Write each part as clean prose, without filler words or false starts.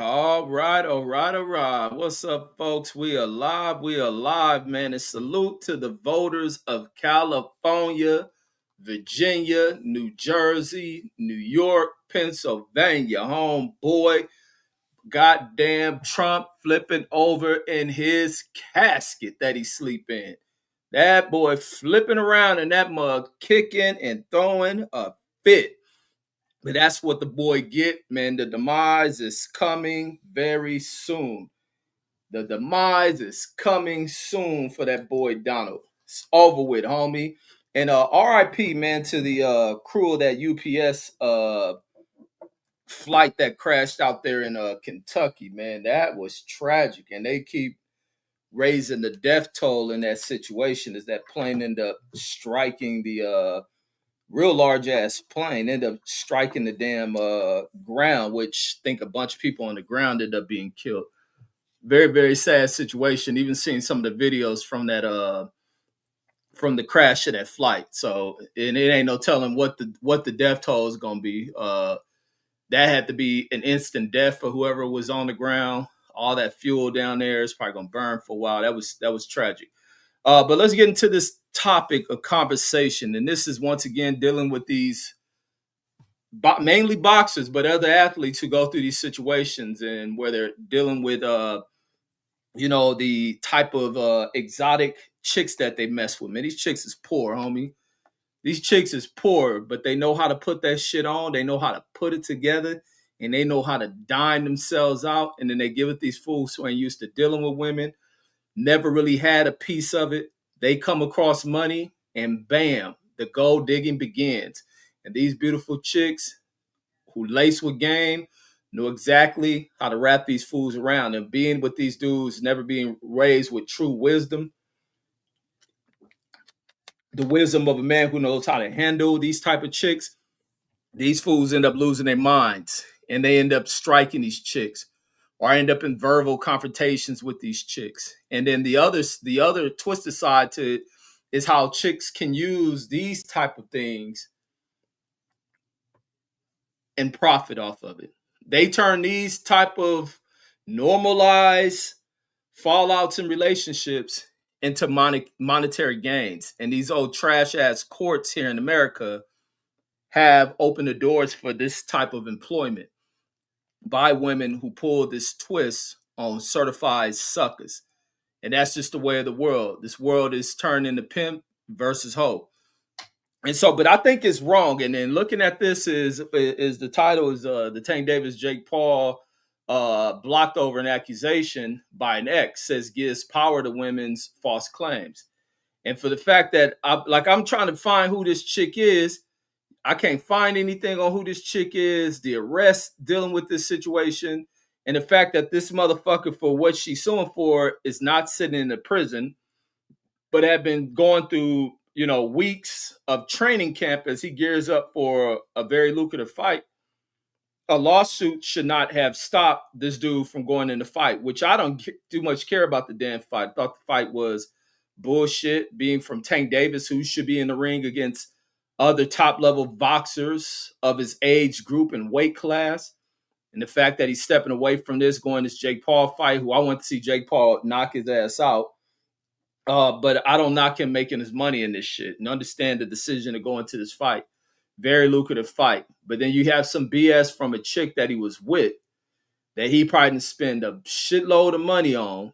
All right, all right, all right. What's up, folks? We are live, man. And salute to the voters of California, Virginia, New Jersey, New York, Pennsylvania. Homeboy, goddamn Trump flipping over in his casket that he sleep in. That boy flipping around in that mug, kicking and throwing a fit. But that's what the boy get, man. The demise is coming very soon. The demise is coming soon for that boy Donald. It's over with, homie. And RIP, man, to the crew of that UPS flight that crashed out there in Kentucky, man. That was tragic. And they keep raising the death toll in that situation as that plane ended up striking the real large ass plane, ended up striking the damn ground, which I think a bunch of people on the ground ended up being killed. Very, very sad situation. Even seeing some of the videos from the crash of that flight. So and it ain't no telling what the death toll is gonna be. That had to be an instant death for whoever was on the ground. All that fuel down there is probably gonna burn for a while. That was tragic. But let's get into this topic of conversation, and this is once again dealing with these mainly boxers, but other athletes who go through these situations and where they're dealing with, the type of exotic chicks that they mess with. Man, these chicks is poor, homie. These chicks is poor, but they know how to put that shit on. They know how to put it together, and they know how to dine themselves out. And then they give it these fools who ain't used to dealing with women, never really had a piece of it. They come across money, and bam, the gold digging begins. And these beautiful chicks who lace with game know exactly how to wrap these fools around. And being with these dudes, never being raised with true wisdom, the wisdom of a man who knows how to handle these type of chicks, these fools end up losing their minds and they end up striking these chicks or end up in verbal confrontations with these chicks. And then the other twisted side to it is how chicks can use these type of things and profit off of it. They turn these type of normalized fallouts in relationships into monetary gains. And these old trash ass courts here in America have opened the doors for this type of employment by women who pull this twist on certified suckers. And that's just the way of the world. This world is turned into pimp versus hoe. And so, but I think it's wrong. And then looking at this is the title is the Tank Davis Jake Paul blocked over an accusation by an ex says gives power to women's false claims. And for the fact that I'm trying to find who this chick is, I can't find anything on who this chick is, the arrest dealing with this situation, and the fact that this motherfucker for what she's suing for is not sitting in the prison, but have been going through, weeks of training camp as he gears up for a very lucrative fight. A lawsuit should not have stopped this dude from going in the fight, which I don't too much care about the damn fight. I thought the fight was bullshit, being from Tank Davis, who should be in the ring against other top level boxers of his age group and weight class. And the fact that he's stepping away from this, going this Jake Paul fight, who I want to see Jake Paul knock his ass out. But I don't knock him making his money in this shit and understand the decision to go into this fight. Very lucrative fight. But then you have some BS from a chick that he was with that he probably didn't spend a shitload of money on,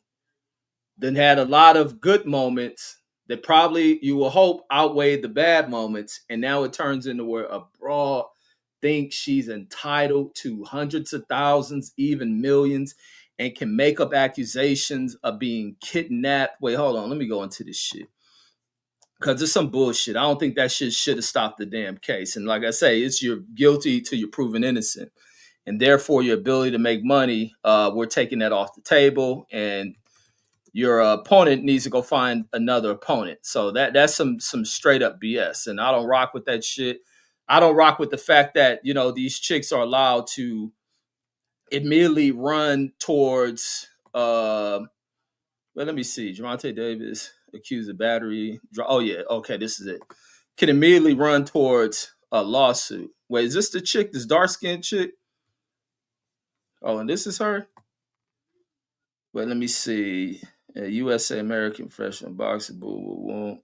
then had a lot of good moments that probably you will hope outweighed the bad moments. And now it turns into where a broad thinks she's entitled to hundreds of thousands, even millions, and can make up accusations of being kidnapped. Wait, hold on. Let me go into this shit. Because it's some bullshit. I don't think that shit should have stopped the damn case. And like I say, it's you're guilty till you're proven innocent. And therefore, your ability to make money, we're taking that off the table. And your opponent needs to go find another opponent. So that's some straight up BS. And I don't rock with that shit. I don't rock with the fact that, these chicks are allowed to immediately run towards, well, let me see. Javante Davis accused of battery. Oh, yeah. Okay, this is it. Can immediately run towards a lawsuit. Wait, is this the chick, this dark skinned chick? Oh, and this is her. But let me see. USA American professional boxer. Boom, boom,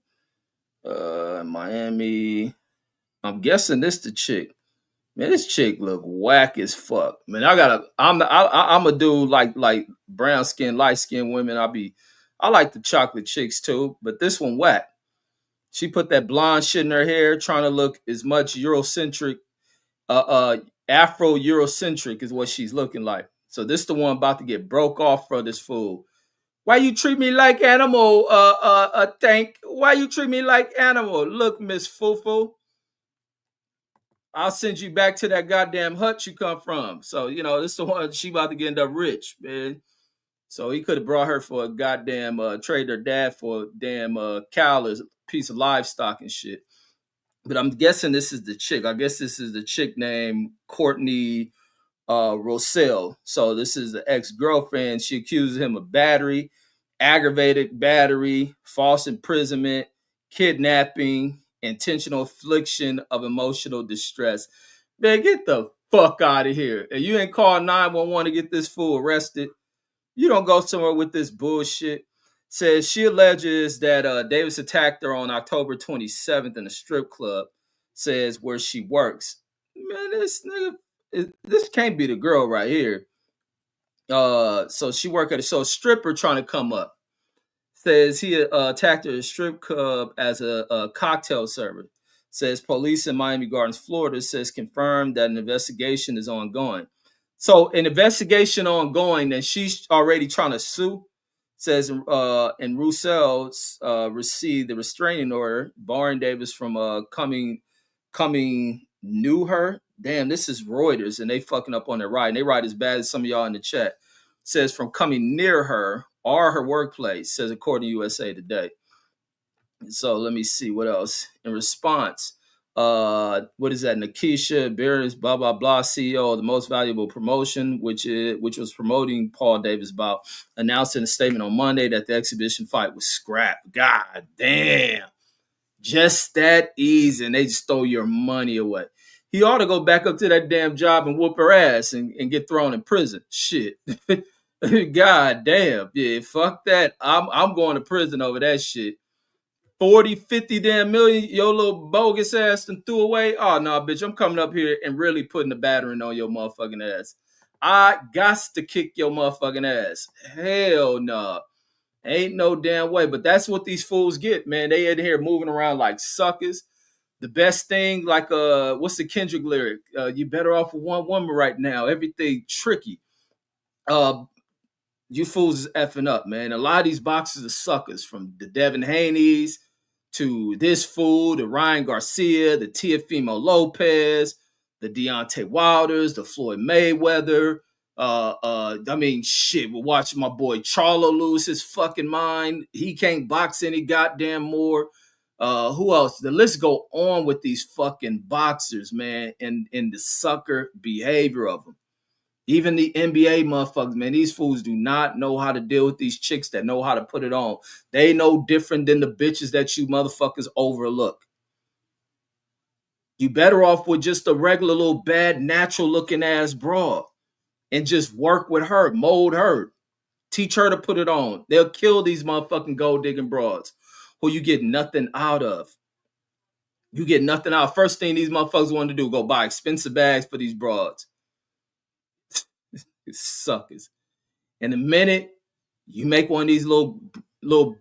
boom. Miami. I'm guessing this the chick. Man, this chick look whack as fuck. Man, I gotta. I'm a dude like brown skin, light skin women. I like the chocolate chicks too, but this one whack. She put that blonde shit in her hair, trying to look as much Eurocentric, Afro Eurocentric is what she's looking like. So this the one about to get broke off for this fool. Why you treat me like animal, Tank? Why you treat me like animal? Look, Miss Fufu, I'll send you back to that goddamn hut you come from. So, this is the one she about to get end up rich, man. So he could have brought her for a goddamn trade her dad for a damn cow as a piece of livestock and shit. But I'm guessing this is the chick. I guess this is the chick named Courtney Rossell. So this is the ex-girlfriend. She accuses him of battery, aggravated battery, false imprisonment, kidnapping, intentional infliction of emotional distress. Man, get the fuck out of here. And you ain't called 911 to get this fool arrested. You don't go somewhere with this bullshit. Says she alleges that Davis attacked her on October 27th in a strip club. Says where she works. Man, this nigga, this can't be the girl right here. So she work at a stripper trying to come up. Says he attacked her at a strip club as a cocktail server. Says police in Miami Gardens, Florida, says confirmed that an investigation is ongoing. So an investigation ongoing, and she's already trying to sue. Says and Roussel received the restraining order barring Davis from coming knew her. Damn, this is Reuters, and they fucking up on their writing. They write as bad as some of y'all in the chat. Says from coming near her or her workplace, says according to USA Today. So let me see what else. In response, what is that? Nakisha Beers, blah blah blah, CEO of the Most Valuable Promotion, which was promoting Paul Davis bout, announced in a statement on Monday that the exhibition fight was scrapped. God damn, just that easy, and they just stole your money away. He ought to go back up to that damn job and whoop her ass and get thrown in prison. Shit. God damn. Yeah, fuck that. I'm going to prison over that shit. 40, 50 damn million, your little bogus ass and threw away. Oh, no, bitch, I'm coming up here and really putting the battering on your motherfucking ass. I got to kick your motherfucking ass. Hell no. Nah. Ain't no damn way. But that's what these fools get, man. They in here moving around like suckers. The best thing, like what's the Kendrick lyric? You better off with one woman right now. Everything tricky. You fools is effing up, man. A lot of these boxers are suckers, from the Devin Haney's to this fool, the Ryan Garcia, the Teofimo Lopez, the Deontay Wilders, the Floyd Mayweather. I mean, shit, we're watching my boy Charlo lose his fucking mind. He can't box any goddamn more. Who else? The list go on with these fucking boxers, man, and the sucker behavior of them. Even the NBA motherfuckers, man, these fools do not know how to deal with these chicks that know how to put it on. They know different than the bitches that you motherfuckers overlook. You better off with just a regular little bad, natural looking ass broad and just work with her, mold her, teach her to put it on. They'll kill these motherfucking gold digging broads who you get nothing out of. You get nothing out. First thing these motherfuckers want to do, go buy expensive bags for these broads. It's suckers. In a minute, you make one of these little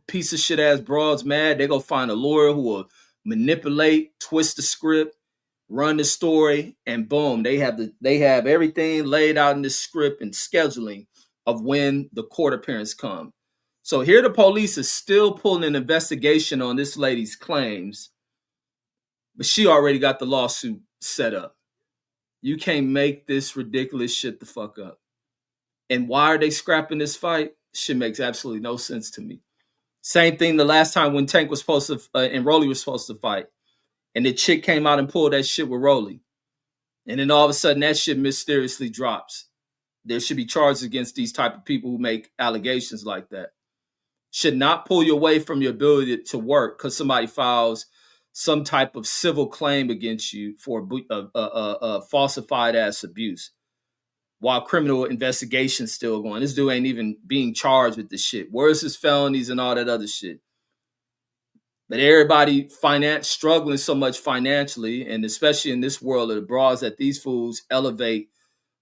piece of shit ass broads mad, they go find a lawyer who will manipulate, twist the script, run the story, and boom, they have everything laid out in the script and scheduling of when the court appearance come. So here the police is still pulling an investigation on this lady's claims, but she already got the lawsuit set up. You can't make this ridiculous shit the fuck up. And why are they scrapping this fight? Shit makes absolutely no sense to me. Same thing the last time when Tank was supposed to and Rolly was supposed to fight, and the chick came out and pulled that shit with Rolly, and then all of a sudden that shit mysteriously drops. There should be charges against these type of people who make allegations like that. Should not pull you away from your ability to work because somebody files some type of civil claim against you for a falsified ass abuse. while criminal investigation's still going. This dude ain't even being charged with this shit. Where's his felonies and all that other shit? But everybody struggling so much financially, and especially in this world of the bras, that these fools elevate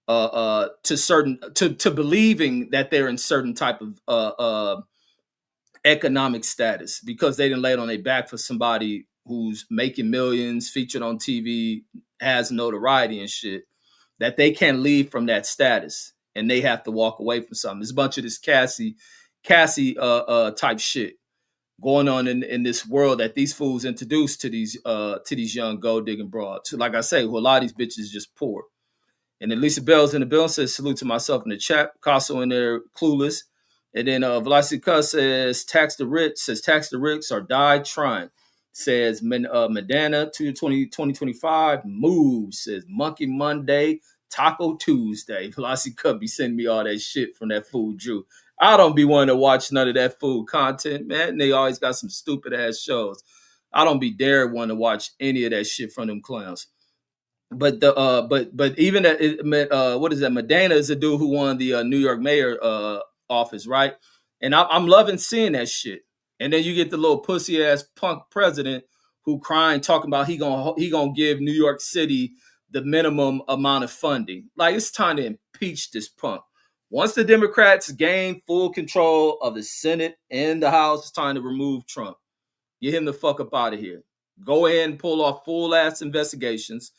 to certain to believing that they're in certain type of economic status because they didn't lay it on their back for somebody who's making millions, featured on TV, has notoriety and shit, that they can't leave from that status and they have to walk away from something. There's a bunch of this Cassie type shit going on in this world that these fools introduced to these young gold digging broads. Like I say, who a lot of these bitches just poor. And then Lisa Bell's in the building, says salute to myself in the chat. Picasso in there, clueless. And then Velocity Cuss says tax the rich or die trying. Says Medana 2025 move. Says Monkey Monday, Taco Tuesday. Velocity Cuss be sending me all that shit from that food Drew. I don't be wanting to watch none of that food content, man. They always got some stupid ass shows. I don't be dare wanting to watch any of that shit from them clowns. But the but even what is that? Medina is a dude who won the New York mayor office, right? And I'm loving seeing that shit. And then you get the little pussy ass punk president who crying, talking about he gonna give New York City the minimum amount of funding. Like, it's time to impeach this punk. Once the Democrats gain full control of the Senate and the House, it's time to remove Trump. Get him the fuck up out of here. Go ahead and pull off full ass investigations.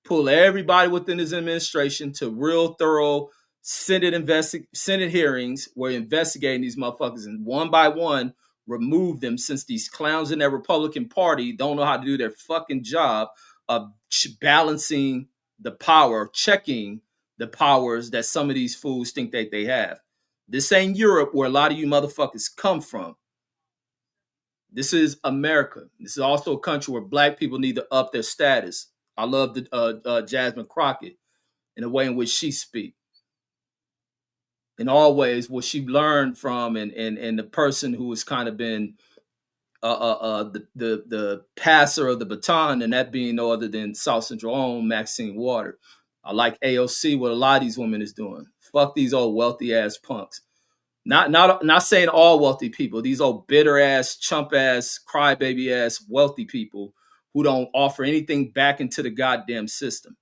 Pull everybody within his administration to real thorough Senate hearings where investigating these motherfuckers, and one by one remove them, since these clowns in that Republican Party don't know how to do their fucking job of balancing the power, checking the powers that some of these fools think that they have. This ain't Europe where a lot of you motherfuckers come from. This is America. This is also a country where black people need to up their status. I love the Jasmine Crockett in the way in which she speaks. In all ways, what she learned from and the person who has kind of been the passer of the baton, and that being no other than South Central own Maxine Water. I like AOC, what a lot of these women is doing. Fuck these old wealthy ass punks. Not saying all wealthy people. These old bitter ass, chump ass, crybaby ass wealthy people who don't offer anything back into the goddamn system.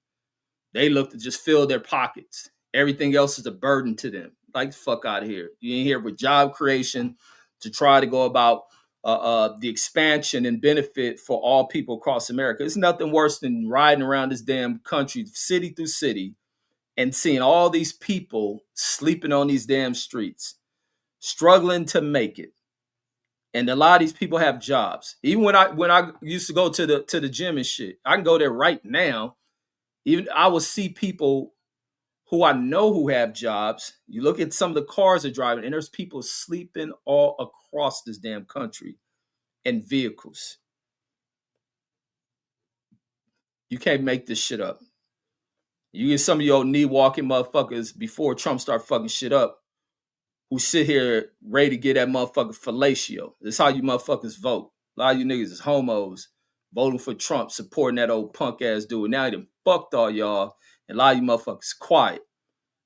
They look to just fill their pockets. Everything else is a burden to them. Like, the fuck out of here. You ain't here with job creation to try to go about the expansion and benefit for all people across America. It's nothing worse than riding around this damn country, city through city, and seeing all these people sleeping on these damn streets, struggling to make it. And a lot of these people have jobs. Even when I used to go to the gym and shit, I can go there right now. Even I will see people who I know who have jobs. You look at some of the cars they're driving, and there's people sleeping all across this damn country in vehicles. You can't make this shit up. You get some of your knee walking motherfuckers before Trump start fucking shit up, who sit here ready to get that motherfucker fellatio. That's how you motherfuckers vote. A lot of you niggas is homos voting for Trump, supporting that old punk ass dude. Now he done fucked all y'all, and a lot of you motherfuckers quiet.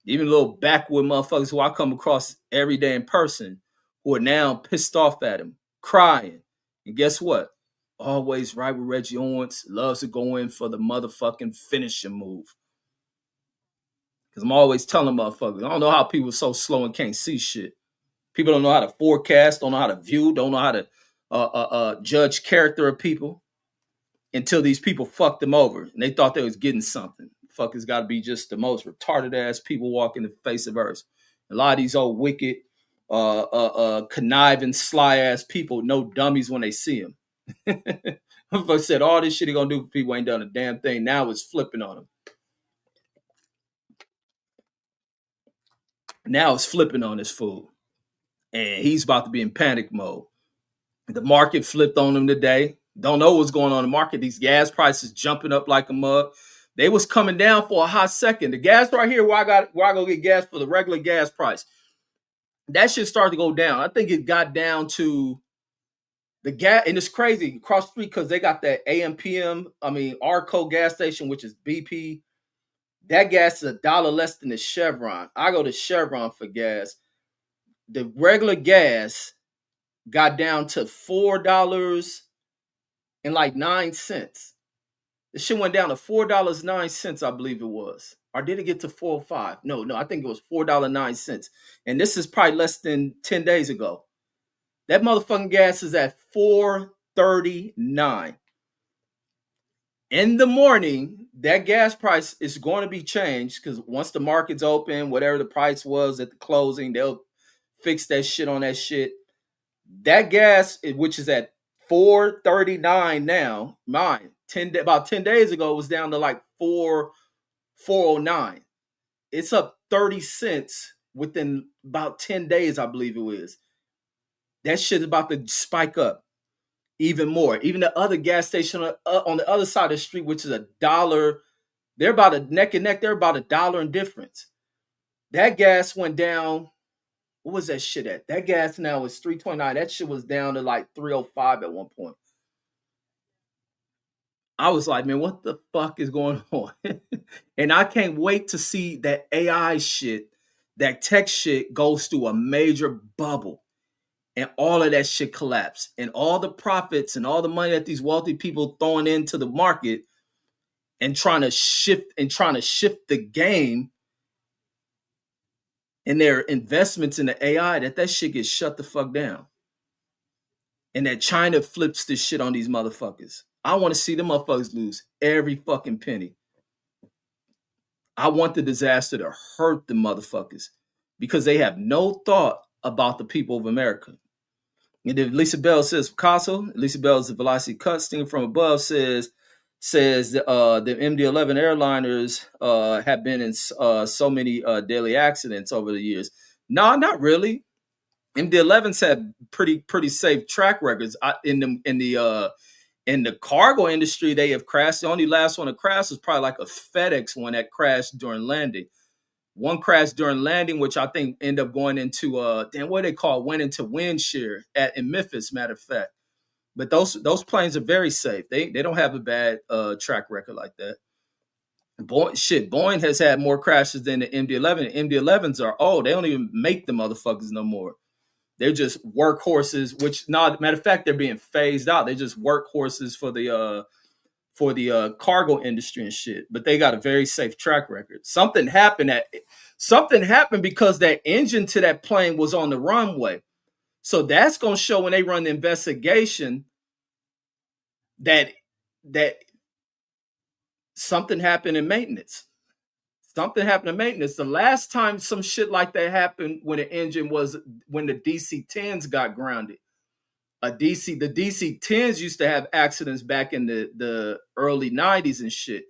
Even little backwood motherfuckers who I come across every day in person, who are now pissed off at him, crying. And guess what? Always right with Reggie Owens, loves to go in for the motherfucking finishing move. Because I'm always telling motherfuckers, I don't know how people are so slow and can't see shit. People don't know how to forecast, don't know how to view, don't know how to judge character of people until these people fucked them over and they thought they was getting something. Fuckers got to be just the most retarded ass people walking the face of earth. A lot of these old wicked, conniving, sly ass people know dummies when they see them. I said all this shit he gonna do for people ain't done a damn thing. Now it's flipping on them. Now it's flipping on this fool. And he's about to be in panic mode. The market flipped on him today. Don't know what's going on in the market. These gas prices jumping up like a mug. They was coming down for a hot second. The gas right here, where I go get gas for the regular gas price, that shit started to go down. I think it got down to the gas, and it's crazy across the street because they got that AMPM, Arco gas station, which is BP. That gas is a dollar less than the Chevron. I go to Chevron for gas. The regular gas got down to $4.09. The shit went down to $4.09, I believe it was. Or did it get to 4.05? No, no, I think it was $4.09. And this is probably less than 10 days ago. That motherfucking gas is at 4.39. In the morning, that gas price is going to be changed because once the market's open, whatever the price was at the closing, they'll fix that shit on that shit. That gas, which is at 4.39 now, about 10 days ago, it was down to like 4.09. It's up 30 cents within about 10 days, I believe it was. That shit is about to spike up even more. Even the other gas station on the other side of the street, which is a dollar, they're about a neck and neck. They're about $1 in difference. That gas went down. What was that shit at? That gas now is 3.29. That shit was down to like 3.05 at one point. I was like, man, what the fuck is going on? And I can't wait to see that AI shit, that tech shit goes through a major bubble and all of that shit collapse. And all the profits and all the money that these wealthy people throwing into the market and trying to shift the game and their investments in the AI, that shit gets shut the fuck down. And that China flips this shit on these motherfuckers. I want to see them motherfuckers lose every fucking penny. I want the disaster to hurt the motherfuckers because they have no thought about the people of America. And then Lisa Bell says, Picasso, Lisa Bell's the velocity cut stinging from above says the MD-11 airliners have been in so many daily accidents over the years. No, not really. MD-11s have pretty safe track records. In the cargo industry, they have crashed. The only last one to crash was probably like a FedEx one that crashed during landing. One crashed during landing, which I think ended up going into what they call went into wind shear in Memphis, matter of fact. But those planes are very safe. They don't have a bad track record like that. Boeing has had more crashes than the MD-11. MD-11s are old. They don't even make the motherfuckers no more. They're just workhorses, which matter of fact, they're being phased out. They're just workhorses for the cargo industry and shit. But they got a very safe track record. Something happened because that engine to that plane was on the runway. So that's gonna show when they run the investigation that something happened in maintenance. Something happened in maintenance. The last time some shit like that happened when the engine was when the DC-10s got grounded. The DC-10s used to have accidents back in the early 90s and shit.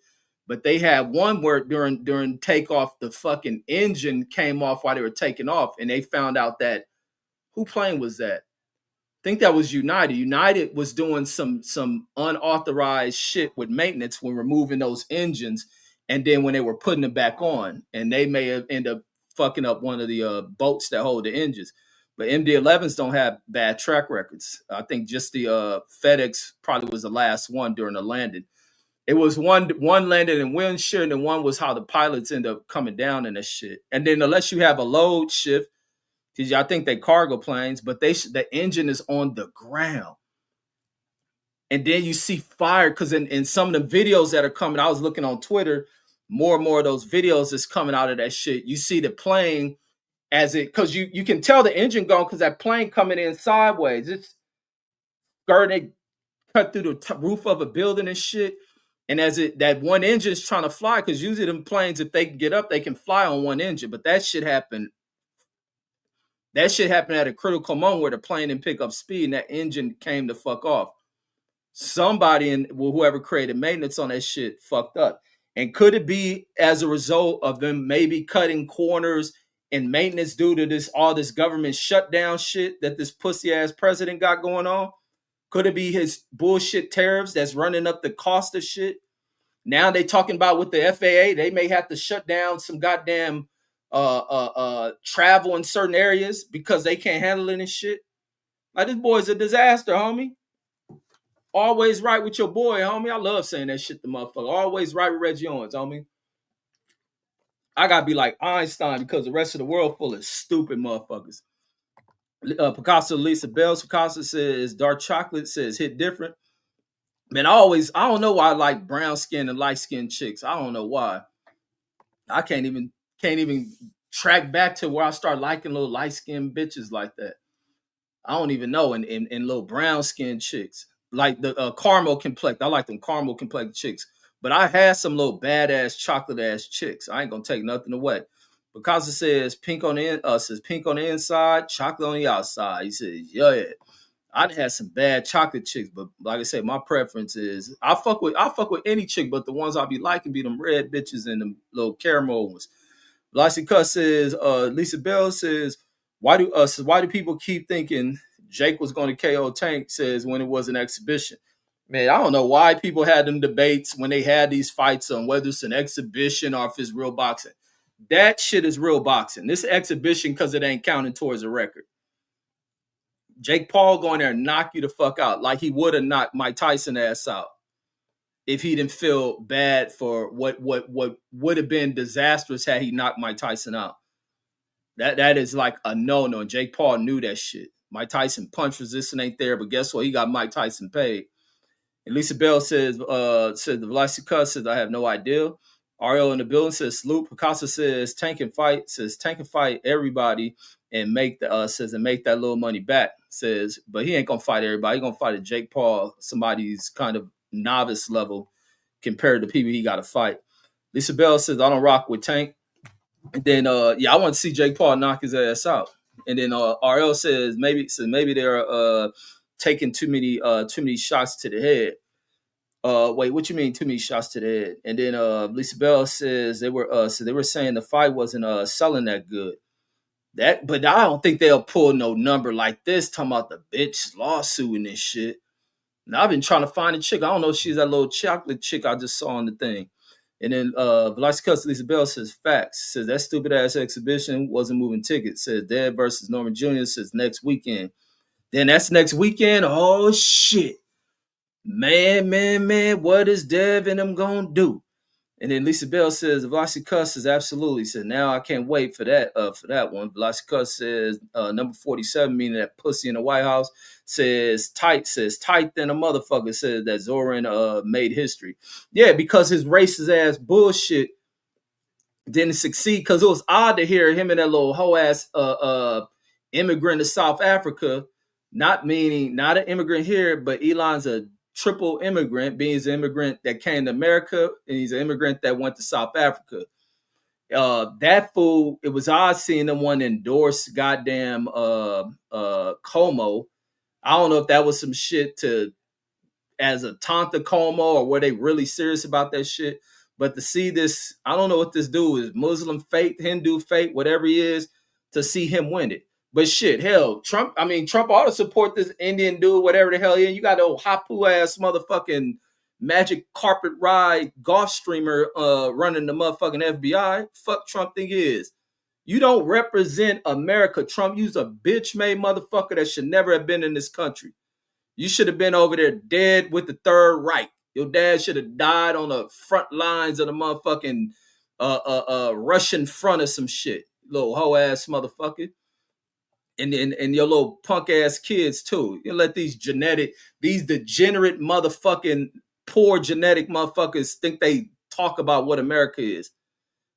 But they had one where during takeoff, the fucking engine came off while they were taking off, and they found out that who plane was that? I think that was United. United was doing some unauthorized shit with maintenance when removing those engines, and then when they were putting them back on, and they may have ended up fucking up one of the boats that hold the engines. But MD-11s don't have bad track records. I think just the FedEx probably was the last one during the landing. It was one landed in wind shear, and then one was how the pilots end up coming down in this shit. And then unless you have a load shift, because I think they cargo planes, but the engine is on the ground. And then you see fire, because in some of the videos that are coming, I was looking on Twitter, more and more of those videos is coming out of that shit. You see the plane because you can tell the engine going because that plane coming in sideways. It's skirting, cut through the roof of a building and shit. And that one engine is trying to fly, because usually them planes, if they can get up, they can fly on one engine. But that shit happened. That shit happened at a critical moment where the plane didn't pick up speed and that engine came the fuck off. Somebody whoever created maintenance on that shit fucked up. And could it be as a result of them maybe cutting corners in maintenance due to all this government shutdown shit that this pussy ass president got going on? Could it be his bullshit tariffs that's running up the cost of shit? Now they talking about with the FAA, they may have to shut down some goddamn travel in certain areas because they can't handle it and shit. Like, this boy's a disaster, homie. Always right with your boy, homie. I love saying that shit to motherfucker. Always right with Reggie Owens, homie. I gotta be like Einstein because the rest of the world full of stupid motherfuckers. Picasso, Lisa Bells, Picasso says dark chocolate says hit different. Man, I don't know why I like brown skin and light skinned chicks. I don't know why. I can't even track back to where I start liking little light skinned bitches like that. I don't even know. And little brown skinned chicks like the caramel complex. I like them caramel complex chicks. But I had some little badass chocolate ass chicks. I ain't gonna take nothing away. Because it says pink on the says pink on the inside, chocolate on the outside. He says, yeah. I'd had some bad chocolate chicks, but like I said, my preference is I fuck with any chick, but the ones I be liking be them red bitches and them little caramel ones. Lassie Cuss says, Lisa Bell says, why do people keep thinking Jake was going to KO Tank? Says when it was an exhibition. Man, I don't know why people had them debates when they had these fights on whether it's an exhibition or if it's real boxing. That shit is real boxing. This exhibition because it ain't counting towards a record. Jake Paul going there and knock you the fuck out like he would have knocked Mike Tyson ass out if he didn't feel bad for what would have been disastrous had he knocked Mike Tyson out. That is like a no. Jake Paul knew that shit. Mike Tyson punch resistance ain't there, but guess what? He got Mike Tyson paid. And Lisa Bell says the Velocity Cut says I have no idea. Ariel in the building says salute. Picasso says tank and fight everybody and make that little money back. Says, but he ain't gonna fight everybody. He gonna fight a Jake Paul, somebody's kind of novice level compared to people he got to fight. Lisa Bell says I don't rock with Tank. And then I want to see Jake Paul knock his ass out. And then RL says maybe they're taking too many shots to the head. Wait, what you mean too many shots to the head? And then Lisa Bell says they were saying the fight wasn't selling that good. But I don't think they'll pull no number like this talking about the bitch lawsuit and this shit. Now I've been trying to find a chick. I don't know if she's that little chocolate chick I just saw on the thing. And then Velocity Cuss Lisa Bell says facts. Says that stupid ass exhibition wasn't moving tickets. Says Dead versus Norman Jr. says next weekend. Then that's next weekend. Oh shit. Man, what is Dev and them gonna do? And then Lisa Bell says Velocity Cuss says absolutely. Said now I can't wait for that one. Velocity Cuss says number 47, meaning that pussy in the White House, says tight than a motherfucker, says that Zoran made history. Yeah, because his racist ass bullshit didn't succeed, because it was odd to hear him and that little hoe ass immigrant to South Africa, not an immigrant here, but Elon's a triple immigrant, being he's an immigrant that came to America and he's an immigrant that went to South Africa. That fool, it was odd seeing the one endorse goddamn Como. I don't know if that was some shit to as a taunt Como or were they really serious about that shit. But to see this, I don't know what this dude is, Muslim faith, Hindu faith, whatever he is, to see him win it. But shit, hell, Trump ought to support this Indian dude, whatever the hell he is. You got the old Hapu ass motherfucking magic carpet ride golf streamer running the motherfucking FBI. Fuck Trump think he is. You don't represent America, Trump. You's a bitch made motherfucker that should never have been in this country. You should have been over there dead with the Third Reich. Your dad should have died on the front lines of the motherfucking Russian front of some shit. Little hoe ass motherfucker. And your little punk ass kids too. You let these degenerate motherfucking poor genetic motherfuckers think they talk about what America is.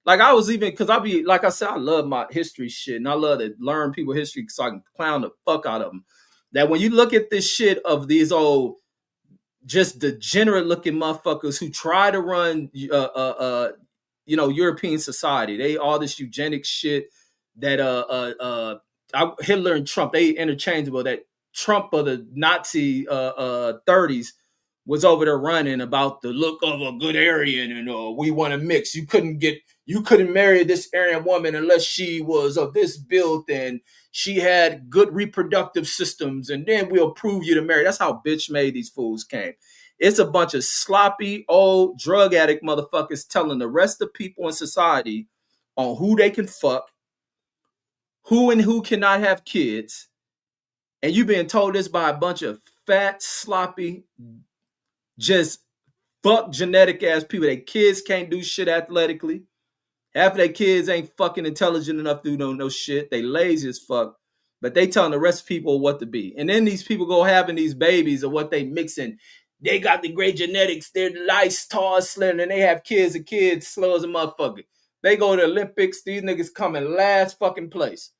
Like I was even, because like I said, I love my history shit and I love to learn people history so I can clown the fuck out of them. That when you look at this shit of these old just degenerate looking motherfuckers who try to run European society, they all this eugenic shit that Hitler and Trump, they interchangeable. That Trump of the Nazi 30s was over there running about the look of a good Aryan and we want to mix. You couldn't marry this Aryan woman unless she was of this build and she had good reproductive systems, and then we'll prove you to marry. That's how bitch made these fools came. It's a bunch of sloppy old drug addict motherfuckers telling the rest of people in society on who they can fuck, who and who cannot have kids, and you being told this by a bunch of fat, sloppy, just fuck genetic ass people. That kids can't do shit athletically. Half of their kids ain't fucking intelligent enough to do no shit. They lazy as fuck. But they telling the rest of people what to be. And then these people go having these babies of what they mixing. They got the great genetics. They're nice, tall, slim, and they have kids and kids slow as a motherfucker. They go to the Olympics. These niggas come in last fucking place.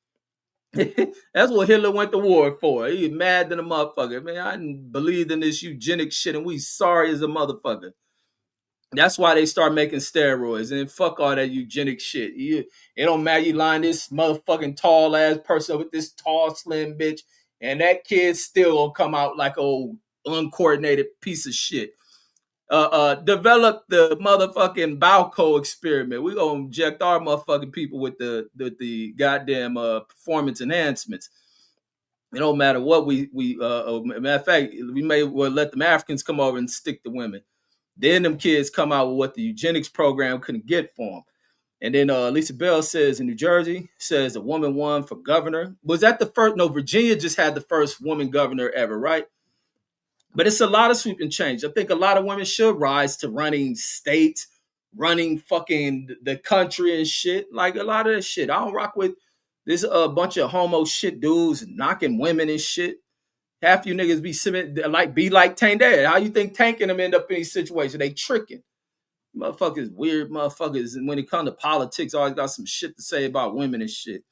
That's what Hitler went to war for. He mad than a motherfucker. Man, I didn't believe in this eugenics shit, and we sorry as a motherfucker. That's why they start making steroids and fuck all that eugenic shit. It don't matter. You line this motherfucking tall ass person with this tall slim bitch, and that kid still gonna come out like old uncoordinated piece of shit. Develop the motherfucking Balco experiment. We gonna inject our motherfucking people with the goddamn performance enhancements. It don't matter what we matter of fact, we may well let them Africans come over and stick to women. Then them kids come out with what the eugenics program couldn't get for them. And then Lisa Bell says in New Jersey, says a woman won for governor. Was that the first? No, Virginia just had the first woman governor ever, right? But it's a lot of sweeping change. I think a lot of women should rise to running states, running fucking the country and shit. Like a lot of that shit. I don't rock with this bunch of homo shit dudes knocking women and shit. Half you niggas be like Tank Dad. How you think Tank and them end up in these situations? They tricking. Motherfuckers, weird motherfuckers. And when it comes to politics, always got some shit to say about women and shit.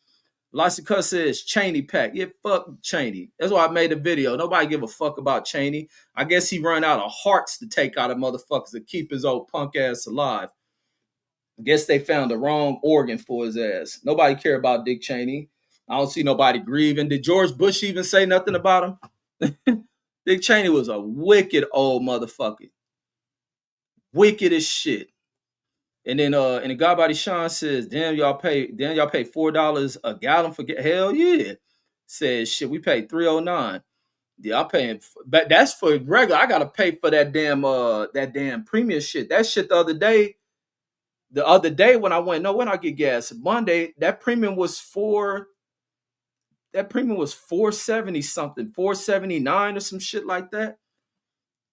Lots Cuss says Cheney pack. Yeah, fuck Cheney. That's why I made a video. Nobody give a fuck about Cheney. I guess he run out of hearts to take out of motherfuckers to keep his old punk ass alive. I guess they found the wrong organ for his ass. Nobody care about Dick Cheney. I don't see nobody grieving. Did George Bush even say nothing about him? Dick Cheney was a wicked old motherfucker. Wicked as shit. And then and the guy by Sean says, damn, y'all pay $4 a gallon for hell yeah. Says shit, we paid $3.09. Yeah, I'm paying but that's for regular. I gotta pay for that damn premium shit. That shit the other day when I went, when I get gas, Monday, that premium was $470 something, $479 or some shit like that.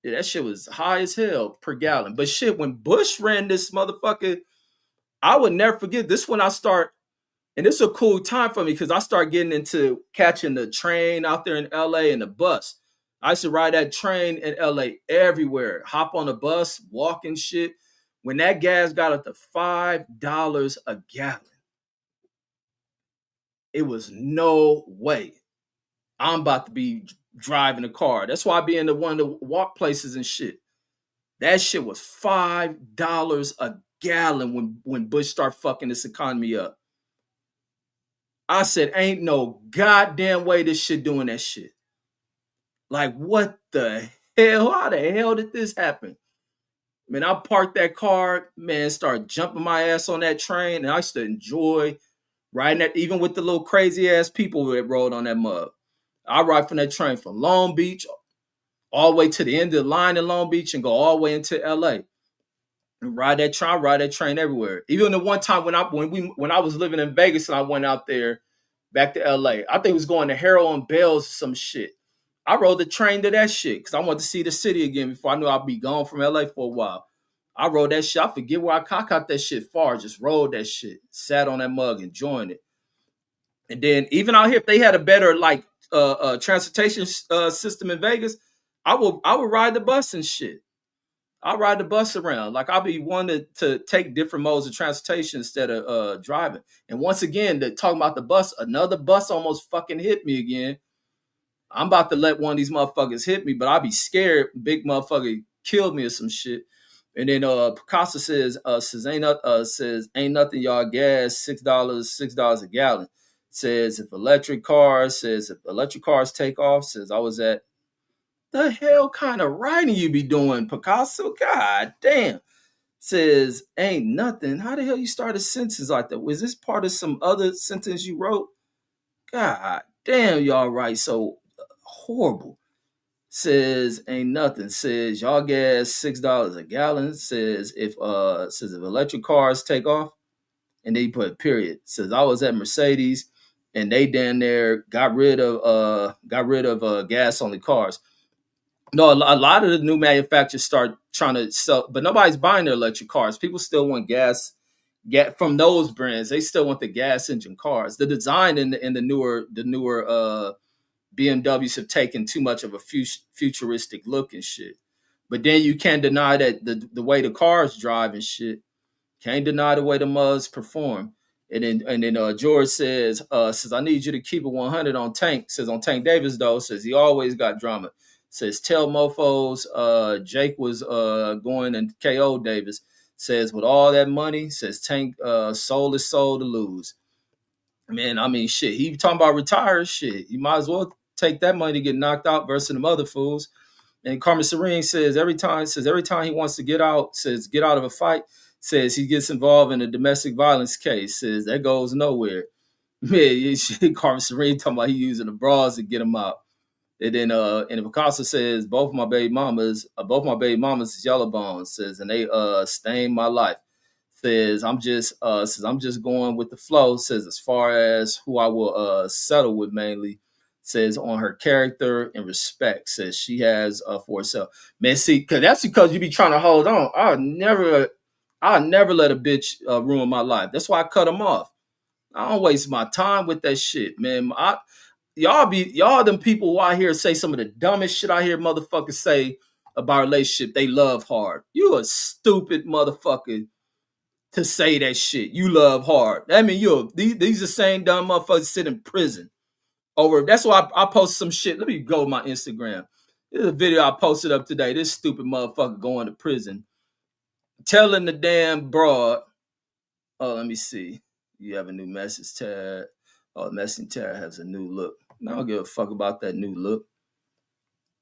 Yeah, that shit was high as hell per gallon. But shit, when Bush ran this motherfucker, I would never forget this when I start, and it's a cool time for me because I start getting into catching the train out there in LA and the bus. I used to ride that train in LA everywhere, hop on the bus, walk and shit. When that gas got up to $5 a gallon, it was no way I'm about to be driving a car. That's why I be in the one to walk places and shit. That shit was $5 a gallon when Bush started fucking this economy up. I said, ain't no goddamn way this shit doing that shit. Like, what the hell? How the hell did this happen? Man, I parked that car, man, started jumping my ass on that train, and I used to enjoy riding that, even with the little crazy ass people that rode on that mug. I ride from that train from Long Beach all the way to the end of the line in Long Beach and go all the way into LA. And ride that train everywhere. Even the one time when I was living in Vegas and I went out there back to LA, I think it was going to Harold and Bells or some shit. I rode the train to that shit because I wanted to see the city again before I knew I'd be gone from LA for a while. I rode that shit. I forget where I caught that shit far. Just rode that shit. Sat on that mug, enjoying it. And then even out here, if they had a better like transportation system in Vegas, I would ride the bus and shit. I'll ride the bus around. Like I'll be wanting to take different modes of transportation instead of driving. And once again, talking about the bus, another bus almost fucking hit me again. I'm about to let one of these motherfuckers hit me, but I'll be scared. Big motherfucker killed me or some shit. And then Picasso says ain't nothing, y'all. Gas $6 a gallon. Says if electric cars take off. Says I was at the hell kind of writing you be doing, Picasso? God damn. Says ain't nothing. How the hell you start a sentence like that? Was this part of some other sentence you wrote? God damn, y'all write so horrible. Says ain't nothing. Says y'all gas $6 a gallon. Says if electric cars take off, and then you put a period. Says I was at Mercedes, and they down there got rid of gas only cars. No, a lot of the new manufacturers start trying to sell, but nobody's buying their electric cars. People still want gas get from those brands. They still want the gas engine cars. The design in the newer BMWs have taken too much of a futuristic look and shit. But then you can't deny that the way the cars drive and shit. Can't deny the way the mugs perform. And then George says I need you to keep it 100 on Tank. Says on Tank Davis though, says he always got drama. Says tell mofos Jake was going and KO Davis. Says with all that money, says Tank sold his soul to lose. Man, I mean shit. He talking about retire shit. You might as well take that money to get knocked out versus them other fools. And Carmen Serene says every time he wants to get out of a fight, says he gets involved in a domestic violence case, says that goes nowhere. Man, Carmen Serene talking about he using the bras to get him out. And then and Picasso says both my baby mamas is yellow bones, says, and they stained my life. Says I'm just going with the flow, says as far as who I will settle with mainly, says on her character and respect, says she has for herself. Man, see, that's because you be trying to hold on. I'll never let a bitch ruin my life. That's why I cut them off. I don't waste my time with that shit, man. Y'all them people who I hear say some of the dumbest shit I hear motherfuckers say about a relationship. They love hard. You a stupid motherfucker to say that shit. You love hard. I mean, these the same dumb motherfuckers sit in prison over. That's why I posted some shit. Let me go to my Instagram. There's a video I posted up today. This stupid motherfucker going to prison, telling the damn broad. Oh, let me see. You have a new message tag. Oh, the message tag has a new look. I don't give a fuck about that new look.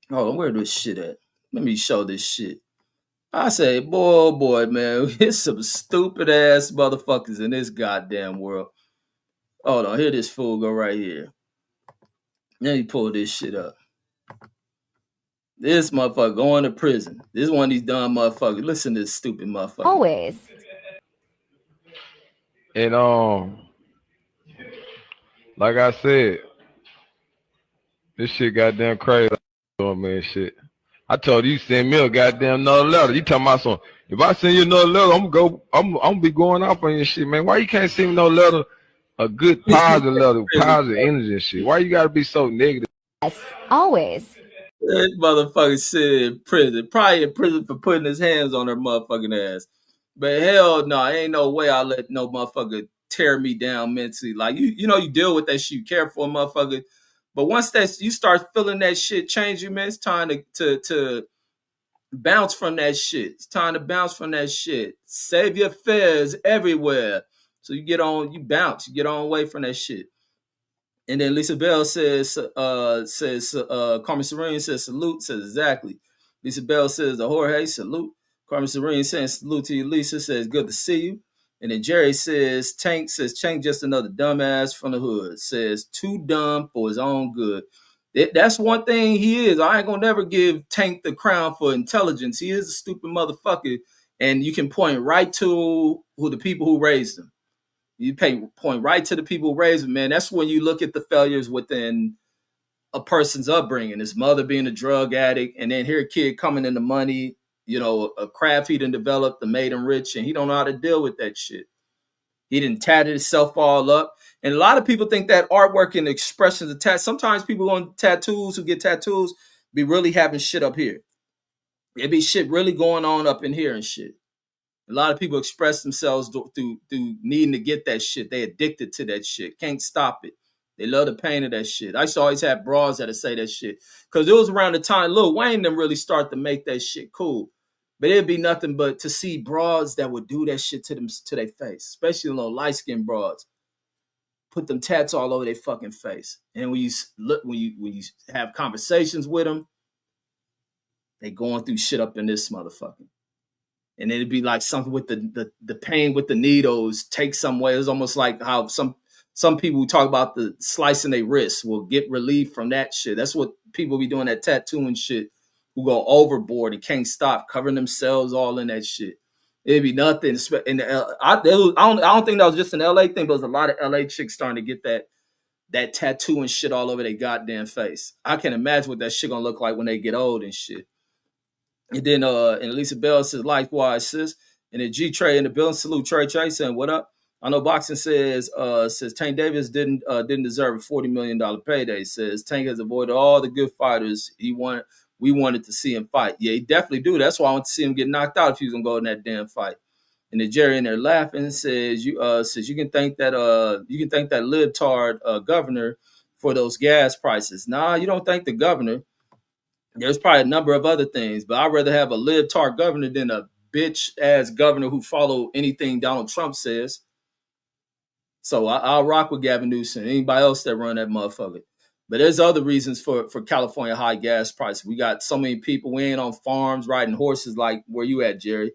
Hold on, where this shit at? Let me show this shit. I say, boy, man, it's some stupid ass motherfuckers in this goddamn world. Hold on, here this fool go right here. Let me pull this shit up. This motherfucker going to prison. This is one of these dumb motherfuckers. Listen to this stupid motherfucker. Always. And like I said, this shit goddamn crazy. Man, shit. I told you send me a goddamn another letter. You talking about something? If I send you another letter, I'm gonna be going off on your shit, man. Why you can't send me no letter? A good positive letter, positive energy and shit. Why you gotta be so negative? Always. This motherfucker said in prison. Probably in prison for putting his hands on her motherfucking ass. But hell no, ain't no way I let no motherfucker tear me down mentally. Like you know, you deal with that shit. You care for a motherfucker. But once that you start feeling that shit change you, man, it's time to bounce from that shit. It's time to bounce from that shit. Save your fares everywhere. So you bounce, you get on away from that shit. And then Lisa Bell says, Carmen Serene says, salute, says exactly. Lisa Bell says, Jorge, salute. Carmen Serene says, salute to you, Lisa, says, good to see you. And then Jerry says, Tank just another dumbass from the hood. Says, too dumb for his own good. That's one thing he is. I ain't gonna never give Tank the crown for intelligence. He is a stupid motherfucker. And you can point right to who the people who raised him. You point right to the people who raised him, man. That's when you look at the failures within a person's upbringing. His mother being a drug addict, and then here a kid coming into money, you know, a craft he done developed that made him rich, and he don't know how to deal with that shit. He didn't tatted himself all up. And a lot of people think that artwork and expressions of tattoos, sometimes people on tattoos who get tattoos be really having shit up here. It be shit really going on up in here and shit. A lot of people express themselves through needing to get that shit. They addicted to that shit. Can't stop it. They love the pain of that shit. I used to always have bras that say that shit. Because it was around the time Lil Wayne them really start to make that shit cool. But it'd be nothing but to see bras that would do that shit to their face. Especially little light-skinned bras. Put them tats all over their fucking face. And when you have conversations with them, they going through shit up in this motherfucker. And it'd be like something with the pain with the needles take some way. It's almost like how some people who talk about the slicing their wrists will get relief from that shit. That's what people be doing, that tattooing shit, who go overboard and can't stop, covering themselves all in that shit. It'd be nothing. I don't think that was just an LA thing, but there's a lot of LA chicks starting to get that tattoo and shit all over their goddamn face. I can imagine what that shit gonna look like when they get old and shit. And then and Lisa Bell says, likewise, sis. And then G Trey in the building, salute Trey saying, what up? I know boxing says Tank Davis didn't deserve a $40 million payday. Says Tank has avoided all the good fighters we wanted to see him fight. Yeah, he definitely do. That's why I want to see him get knocked out if he was gonna go in that damn fight. And then Jerry in there laughing says you can thank that libtard governor for those gas prices. Nah, you don't thank the governor. There's probably a number of other things, but I'd rather have a libtard governor than a bitch ass governor who follow anything Donald Trump says. So I'll rock with Gavin Newsom. Anybody else that run that motherfucker. But there's other reasons for California high gas prices. We got so many people. We ain't on farms riding horses like where you at, Jerry.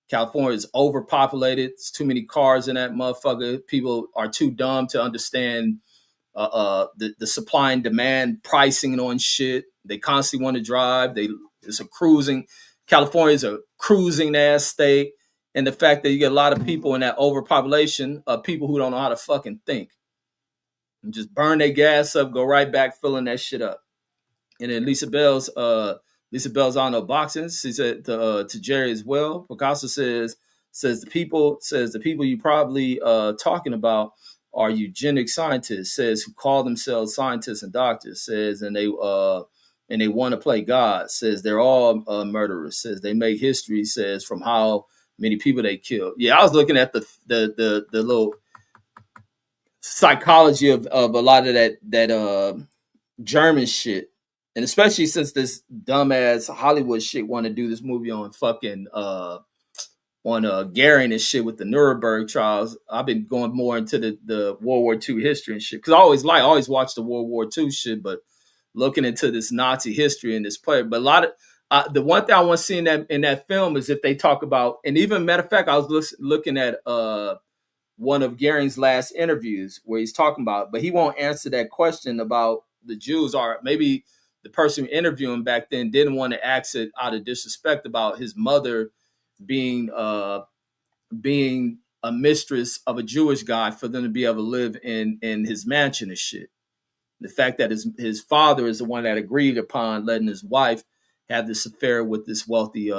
California is overpopulated. It's too many cars in that motherfucker. People are too dumb to understand the supply and demand pricing on shit. They constantly want to drive. California is a cruising ass state. And the fact that you get a lot of people in that overpopulation of people who don't know how to fucking think and just burn their gas up, go right back filling that shit up. And then Lisa Bell's on no boxing. She said to Jerry as well. Picasso says the people you probably talking about are eugenic scientists. Says who call themselves scientists and doctors. Says and they want to play God. Says they're all murderers. Says they make history. Says from how many people they killed. Yeah, I was looking at the little psychology of a lot of that German shit. And especially since this dumbass Hollywood shit want to do this movie on fucking Goering and shit with the Nuremberg trials, I've been going more into the World War II history and shit. Because I always watch the World War II shit, but looking into this Nazi history and this play. But a lot of the one thing I want to see in that film is if they talk about, and even matter of fact, I was looking at one of Goering's last interviews where he's talking about, but he won't answer that question about the Jews, or maybe the person interviewing back then didn't want to ask it out of disrespect about his mother being a mistress of a Jewish guy for them to be able to live in his mansion and shit. The fact that his father is the one that agreed upon letting his wife have this affair with this wealthy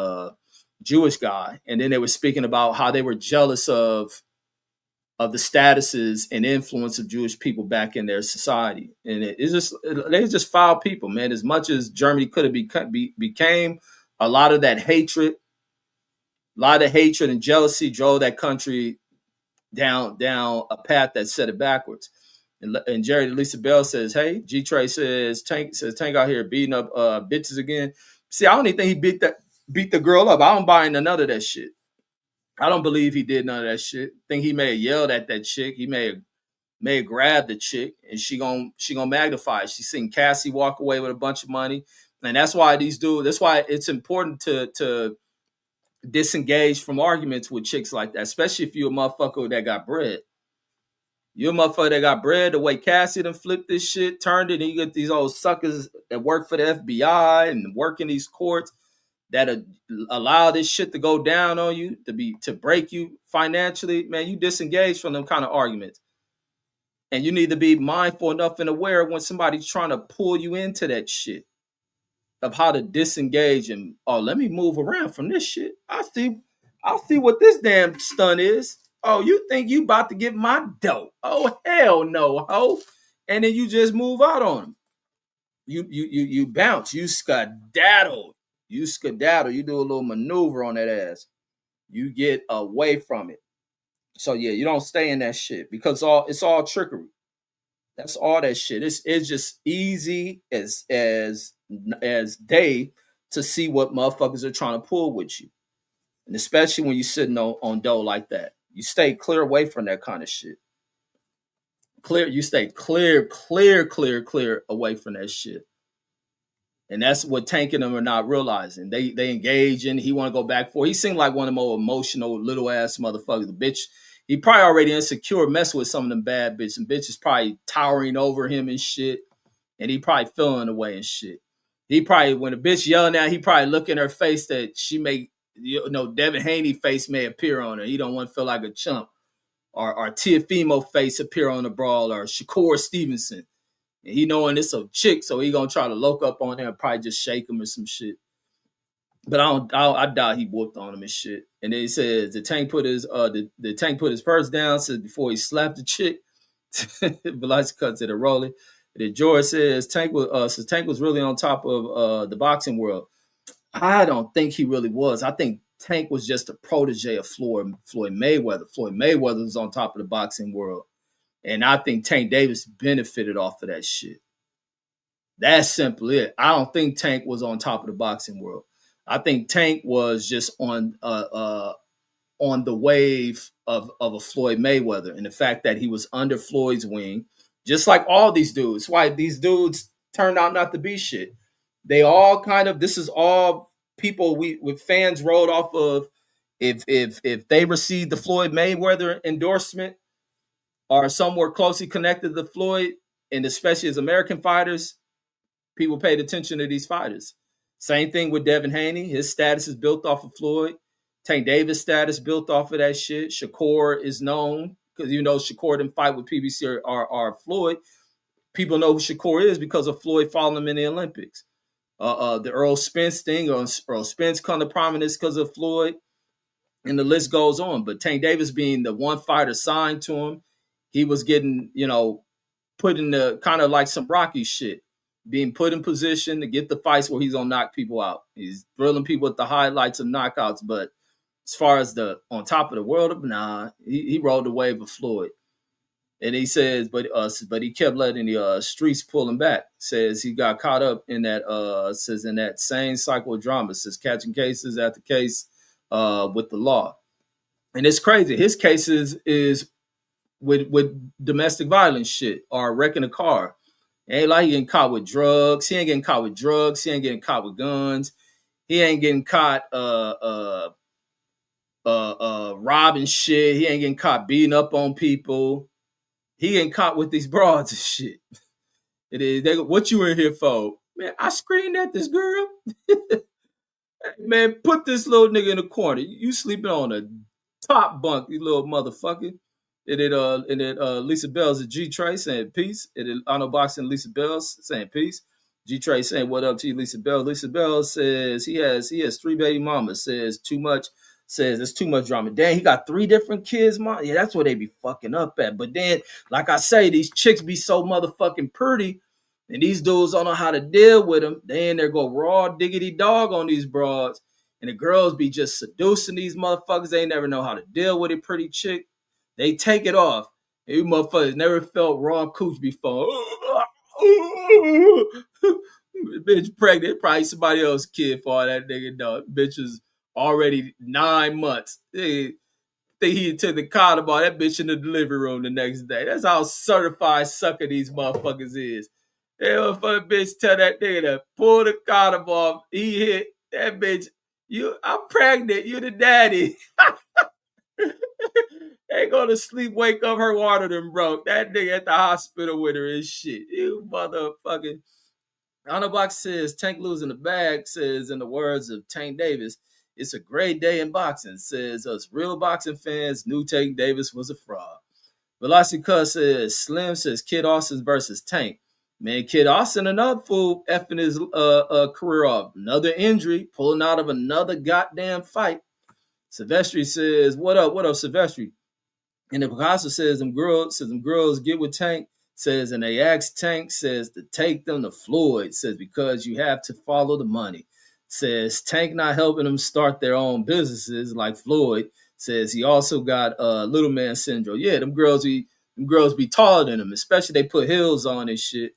Jewish guy. And then they were speaking about how they were jealous of the statuses and influence of Jewish people back in their society. And they're just foul people, man. As much as Germany could have became, a lot of hatred and jealousy drove that country down a path that set it backwards. And Jerry Lisa Bell says, hey, G Trey says Tank out here beating up bitches again. See, I don't even think he beat the girl up. I don't buy into none of that shit. I don't believe he did none of that shit. I think he may have yelled at that chick. He may have grabbed the chick, and she gonna magnify it. She seen Cassie walk away with a bunch of money, and that's why that's why it's important to disengage from arguments with chicks like that, especially if you're a motherfucker that got bread. You're a motherfucker that got bread. The way Cassie done flipped this shit, turned it, and you get these old suckers that work for the FBI and work in these courts that allow this shit to go down on you, to break you financially. Man, you disengage from them kind of arguments. And you need to be mindful enough and aware when somebody's trying to pull you into that shit, of how to disengage and, oh, let me move around from this shit. I'll see what this damn stunt is. Oh, you think you about to get my dope? Oh, hell no, ho. And then you just move out on them. You bounce, you skedaddle. You do a little maneuver on that ass. You get away from it. So yeah, you don't stay in that shit because it's all trickery. That's all that shit. It's just easy as day to see what motherfuckers are trying to pull with you. And especially when you're sitting on dough like that. You stay clear away from that kind of shit. You stay clear away from that shit. And that's what Tank and them are not realizing. They engage in. He want to go back for. He seemed like one of the more emotional little ass motherfuckers. The bitch, he probably already insecure, messing with some of them bad bitches. And bitches probably towering over him and shit. And he probably feeling away and shit. He probably, when a bitch yelling at, he probably look in her face that she may, Devin Haney face may appear on her. He don't want to feel like a chump. Or Tiafimo face appear on the brawl. Or Shakur Stevenson. And he knowing it's a chick, so he gonna try to loke up on him and probably just shake him or some shit. But I doubt he whooped on him and shit. And then he says the Tank put his purse down, says before he slapped the chick. Velasquez cuts it a rolling. And then George says Tank was really on top of the boxing world. I don't think he really was. I think Tank was just a protege of Floyd Mayweather. Floyd Mayweather was on top of the boxing world. And I think Tank Davis benefited off of that shit. That's simply it. I don't think Tank was on top of the boxing world. I think Tank was just on the wave of a Floyd Mayweather and the fact that he was under Floyd's wing, just like all these dudes. Why these dudes turned out not to be shit. They all kind of this is all people we with fans wrote off of. If they received the Floyd Mayweather endorsement, are somewhat closely connected to Floyd, and especially as American fighters, people paid attention to these fighters. Same thing with Devin Haney. His status is built off of Floyd. Tank Davis' status built off of that shit. Shakur is known because Shakur didn't fight with PBC or Floyd. People know who Shakur is because of Floyd following him in the Olympics. The Earl Spence thing, Earl Spence come to prominence because of Floyd, and the list goes on. But Tank Davis being the one fighter signed to him, he was getting, put in the kind of like some Rocky shit, being put in position to get the fights where he's gonna knock people out. He's thrilling people with the highlights of knockouts, but as far as the on top of the world, nah, he rode the wave of Floyd. And he says, but he kept letting the streets pull him back. Says he got caught up in that in that same cycle of drama. Says catching cases after case with the law. And it's crazy. His cases is with domestic violence shit or wrecking a car. It ain't like he getting caught with drugs. He ain't getting caught with drugs. He ain't getting caught with guns. He ain't getting caught robbing shit. He ain't getting caught beating up on people. He ain't caught with these broads and shit. It is what you in here for? Man, I screamed at this girl. Man, put this little nigga in the corner. You sleeping on a top bunk, you little motherfucker. Lisa Bell's a G Trey saying peace. It is Arnold Boxing Lisa Bell's saying peace. G Trey saying what up to you, Lisa Bell. Lisa Bell says he has 3 baby mamas. Says too much. Says it's too much drama. Damn, he got 3 different kids, mom. Yeah, that's where they be fucking up at. But then, like I say, these chicks be so motherfucking pretty, and these dudes don't know how to deal with them. They in there go raw diggity dog on these broads, and the girls be just seducing these motherfuckers. They never know how to deal with a pretty chick. They take it off. You motherfuckers never felt raw cooch before. Bitch pregnant, probably somebody else's kid for all that nigga dog. Bitch was already 9 months. They think he took the condom off that bitch in the delivery room the next day. That's how certified sucker these motherfuckers is. They motherfucking bitch tell that nigga to pull the condom off. He hit that bitch. I'm pregnant. You the daddy. They go to sleep, wake up, her water done broke. That nigga at the hospital with her and shit. You motherfucking. Box says Tank losing the bag, says in the words of Tank Davis, it's a great day in boxing. Says us real boxing fans knew Tank Davis was a fraud. Velocity Cuss says Slim says Kid Austin versus Tank. Man, Kid Austin, another fool effing his career off. Another injury, pulling out of another goddamn fight. Silvestri says, what up, Silvestri? And the Picasso says them girls get with Tank, says, and they ask Tank, says, to take them to Floyd, says, because you have to follow the money. Says Tank not helping them start their own businesses like Floyd. Says he also got little man syndrome. Yeah, them girls be taller than him, especially they put heels on and shit.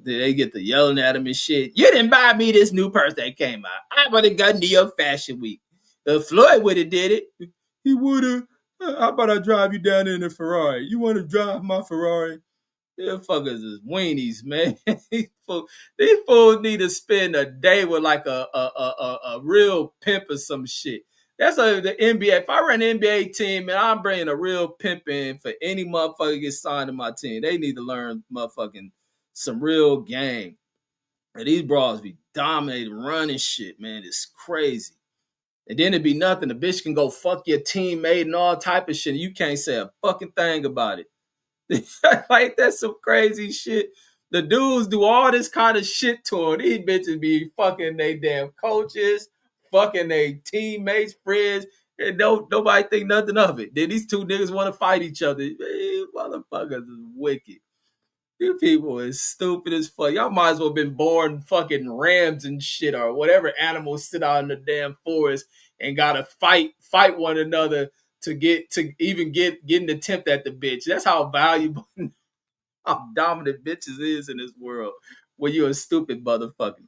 They get the yelling at him and shit. You didn't buy me this new purse that came out. I would have got New York Fashion Week. Floyd would have did it. He would have. How about I drive you down in a Ferrari? You want to drive my Ferrari? Them fuckers is weenies, man. These fools need to spend a day with like a real pimp or some shit. That's the NBA. If I run an NBA team, man, I'm bringing a real pimp in for any motherfucker to get signed to my team. They need to learn motherfucking some real game. And these bras be dominating, running shit, man. It's crazy. And then it'd be nothing. The bitch can go fuck your teammate and all type of shit. And you can't say a fucking thing about it. Like, that's some crazy shit. The dudes do all this kind of shit to them. These bitches be fucking they damn coaches, fucking their teammates, friends, and nobody think nothing of it. Then these two niggas want to fight each other. Man, motherfuckers is wicked. You people is stupid as fuck. Y'all might as well have been born fucking rams and shit or whatever animals sit out in the damn forest and gotta fight one another to even get an attempt at the bitch. That's how valuable, how dominant bitches is in this world. When you're a stupid motherfucker.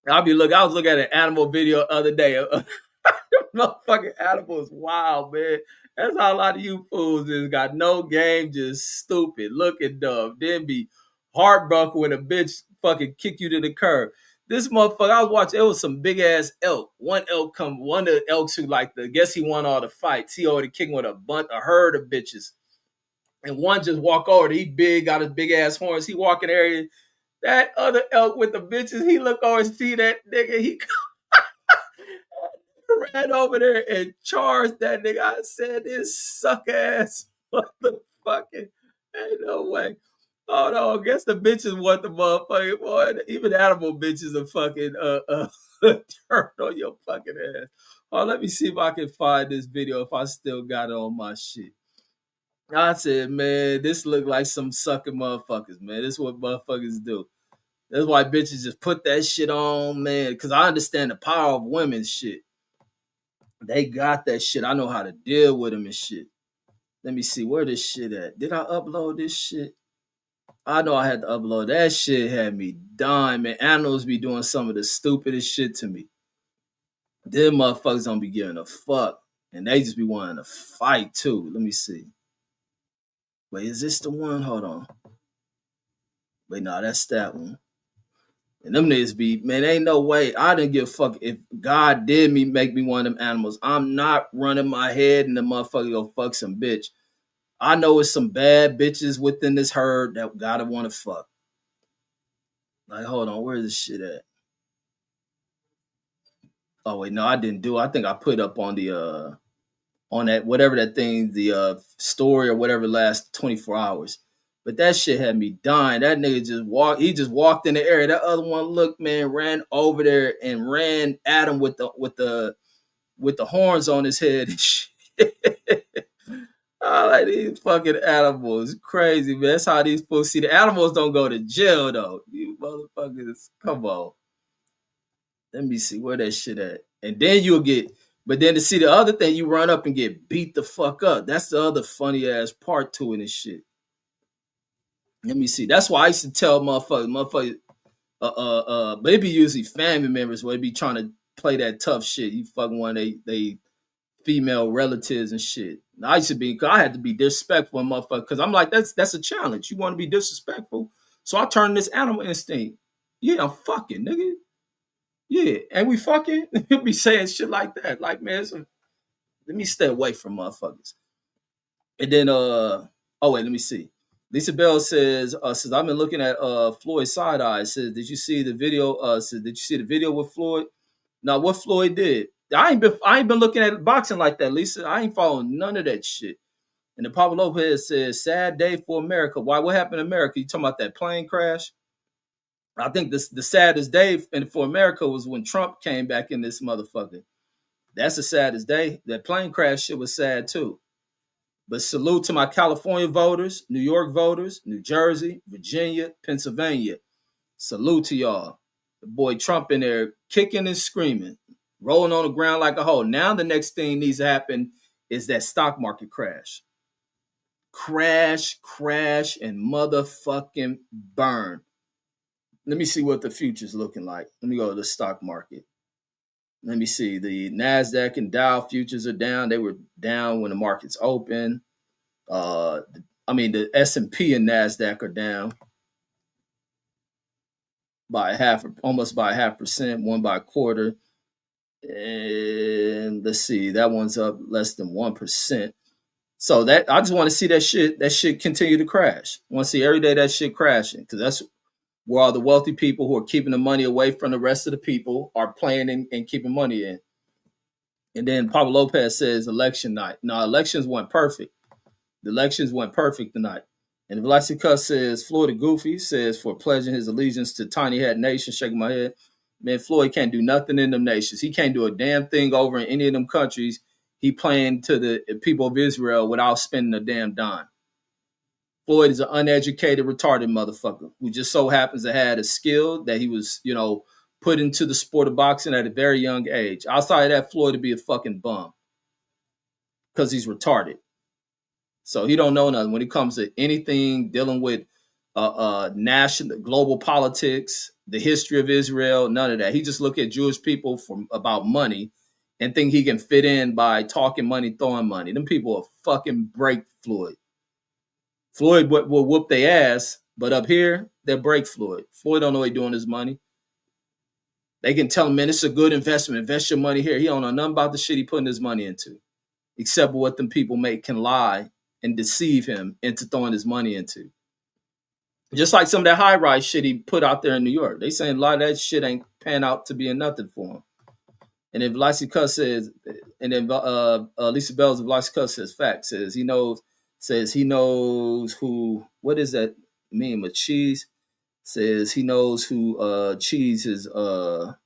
I was looking at an animal video the other day. Motherfucking animals wild, man. That's how a lot of you fools is. Got no game, just stupid, looking dumb. Then be heartbroken when a bitch fucking kick you to the curb. This motherfucker, I was watching, it was some big ass elk. One of the elks who guess he won all the fights. He already kicking with a herd of bitches. And one just walk over, he big, got his big ass horns. He walking there, that other elk with the bitches, he look over and see that nigga, he ran over there and charged that nigga. I said, this suck ass motherfucking, ain't no way. Oh no, I guess the bitches want the motherfucking boy. Even animal bitches are fucking turn on your fucking ass. Oh, let me see if I can find this video if I still got it on my shit. I said, man, this look like some sucking motherfuckers, man. This is what motherfuckers do. That's why bitches just put that shit on, man. Because I understand the power of women's shit. They got that shit. I know how to deal with them and shit. Let me see where this shit at. Did I upload this shit? I know I had to upload. That shit had me dying, man. Animals be doing some of the stupidest shit to me. Them motherfuckers don't be giving a fuck. And they just be wanting to fight too. Let me see. Wait, is this the one? Hold on. Wait, no, that's that one. And them niggas be, man, ain't no way. I didn't give a fuck if God did make me one of them animals. I'm not running my head and the motherfucker go fuck some bitch. I know it's some bad bitches within this herd that gotta want to fuck. Like, hold on, where's this shit at? Oh wait, no, I didn't do it. I think I put up on the on that whatever that thing, the story or whatever last 24 hours. But that shit had me dying. That nigga just walked in the area. That other one, look, man, ran over there and ran at him with the horns on his head and shit. I like these fucking animals. Crazy, man. That's how these folks see the animals don't go to jail though. You motherfuckers, come on. Let me see where that shit at. And then but then to see the other thing, you run up and get beat the fuck up. That's the other funny ass part to it and shit. Let me see. That's why I used to tell motherfuckers, maybe usually family members where they be trying to play that tough shit. You fucking want they female relatives and shit. And I had to be disrespectful, motherfucker, because I'm like, that's a challenge. You want to be disrespectful, so I turn this animal instinct. Yeah, I'm fucking nigga. Yeah, and we fucking. He'll be saying shit like that. Like, man, let me stay away from motherfuckers. And then oh wait, let me see. Lisa Bell says I've been looking at Floyd's side eye. Says, did you see the video? Did you see the video with Floyd? Now, what Floyd did? I ain't been looking at boxing like that, Lisa. I ain't following none of that shit. And then Pablo Lopez says, sad day for America. Why? What happened in America? You talking about that plane crash? I think the saddest day for America was when Trump came back in this motherfucker. That's the saddest day. That plane crash shit was sad too. But salute to my California voters, New York voters, New Jersey, Virginia, Pennsylvania. Salute to y'all. The boy Trump in there kicking and screaming, rolling on the ground like a hoe. Now the next thing needs to happen is that stock market crash. Crash, and motherfucking burn. Let me see what the future's looking like. Let me go to the stock market. Let me see. The NASDAQ and Dow futures are down. They were down when the markets open. The S&P and NASDAQ are down by almost by 0.5%, one by a quarter. And let's see, that one's up less than 1%. So that I just want to see that shit continue to crash. I want to see every day that shit crashing, because that's where all the wealthy people who are keeping the money away from the rest of the people are playing and keeping money in. And then Pablo Lopez says election night. No, elections went perfect. The elections went perfect tonight. And Vlasica says, Florida Goofy says, for pledging his allegiance to Tiny Hat Nation, shaking my head. Man, Floyd can't do nothing in them nations. He can't do a damn thing over in any of them countries. He playing to the people of Israel without spending a damn dime. Floyd is an uneducated, retarded motherfucker who just so happens to have a skill that he was, put into the sport of boxing at a very young age. Outside of that, Floyd would be a fucking bum because he's retarded. So he don't know nothing when it comes to anything dealing with national, global politics, the history of Israel, none of that. He just look at Jewish people about money and think he can fit in by talking money, throwing money. Them people will fucking break Floyd. Floyd will whoop their ass, but up here, they'll break Floyd. Floyd don't know what he's doing his money. They can tell him, man, it's a good investment. Invest your money here. He don't know nothing about the shit he putting his money into, except what them people can lie and deceive him into throwing his money into. Just like some of that high-rise shit he put out there in New York. They saying a lot of that shit ain't pan out to be nothing for him. And if Lacey Cuss says, and then Lisa Bells of Lacey Cuss says fact, says he knows who, what does that mean with cheese? Says he knows who cheese is, or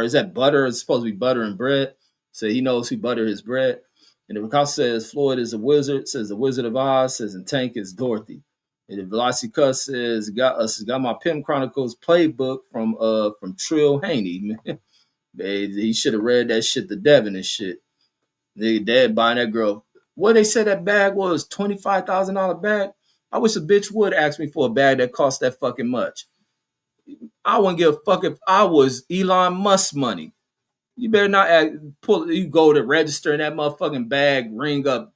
is that butter? It's supposed to be butter and bread. So he knows who butter his bread. And if Cuss says Floyd is a wizard, says the Wizard of Oz, says and Tank is Dorothy. And if Velocity Cuss says got my Pimp Chronicles playbook from Trill Haney. He should have read that shit to Devin and shit. They dad buying that girl. What they said that bag was $25,000 bag. I wish a bitch would ask me for a bag that cost that fucking much. I wouldn't give a fuck if I was Elon Musk money. You better not you go to register and that motherfucking bag ring up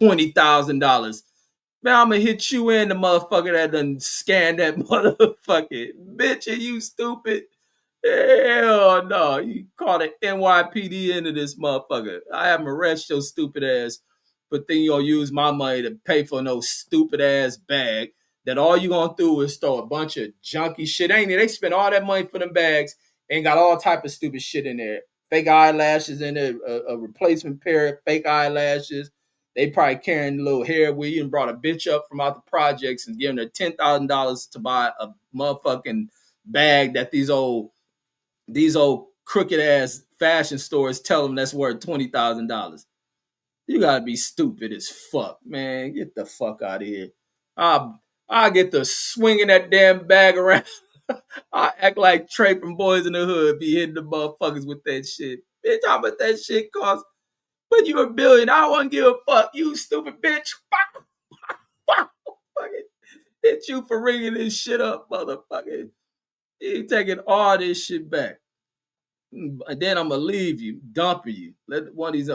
$20,000. Man, I'm gonna hit you in the motherfucker that done scanned that motherfucking bitch. Are you stupid? Hell no. You call the NYPD into this motherfucker. I have to arrest your stupid ass, but then you'll use my money to pay for no stupid ass bag that all you gonna do is throw a bunch of junky shit. Ain't it? They spend all that money for them bags and got all type of stupid shit in there. Fake eyelashes in there, a replacement pair of fake eyelashes. They probably carrying a little hair where you brought a bitch up from out the projects and giving her $10,000 to buy a motherfucking bag that these old crooked ass fashion stores tell them that's worth $20,000. You gotta be stupid as fuck, man. Get the fuck out of here. I get to swinging that damn bag around. I act like Trey from Boys in the Hood be hitting the motherfuckers with that shit. Bitch, how much that shit cost? But you a billion. I won't give a fuck. You stupid bitch. Fucking hit you for ringing this shit up, motherfucker. You taking all this shit back. And then I'm going to leave you, dumping you. Let one of these,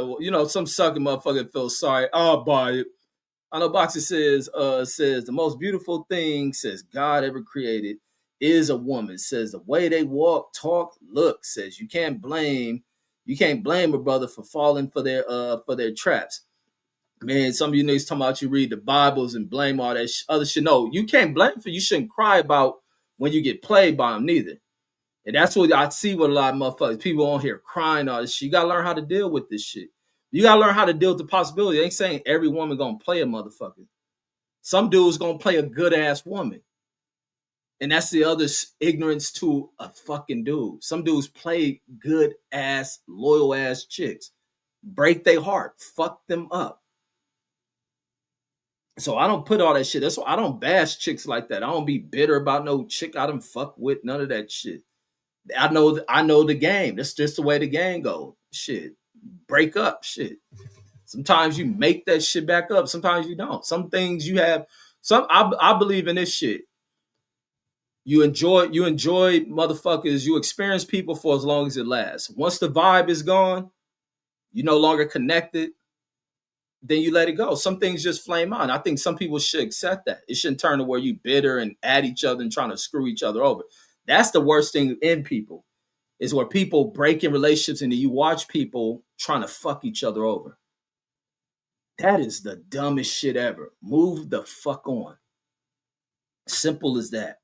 some sucking motherfucker feel sorry. I'll buy it. I know Boxer says the most beautiful thing, says God ever created, is a woman. Says the way they walk, talk, look. Says you can't blame a brother for falling for their traps. Man, some of you niggas talking about you read the Bibles and blame all that other shit. No, you can't blame for. You shouldn't cry about when you get played by them neither. And that's what I see with a lot of motherfuckers. People on here crying all this shit. You gotta learn how to deal with this shit. You gotta learn how to deal with the possibility. They ain't saying every woman gonna play a motherfucker. Some dude's gonna play a good ass woman. And that's the other ignorance to a fucking dude. Some dudes play good ass, loyal ass chicks. Break their heart. Fuck them up. So I don't put all that shit. That's why I don't bash chicks like that. I don't be bitter about no chick I done fuck with. None of that shit. I know the game. That's just the way the game go. Shit. Break up. Shit. Sometimes you make that shit back up. Sometimes you don't. Some things you have. I believe in this shit. You enjoy motherfuckers. You experience people for as long as it lasts. Once the vibe is gone, you're no longer connected. Then you let it go. Some things just flame out. I think some people should accept that. It shouldn't turn to where you bitter and at each other and trying to screw each other over. That's the worst thing in people, is where people break in relationships and you watch people trying to fuck each other over. That is the dumbest shit ever. Move the fuck on. Simple as that.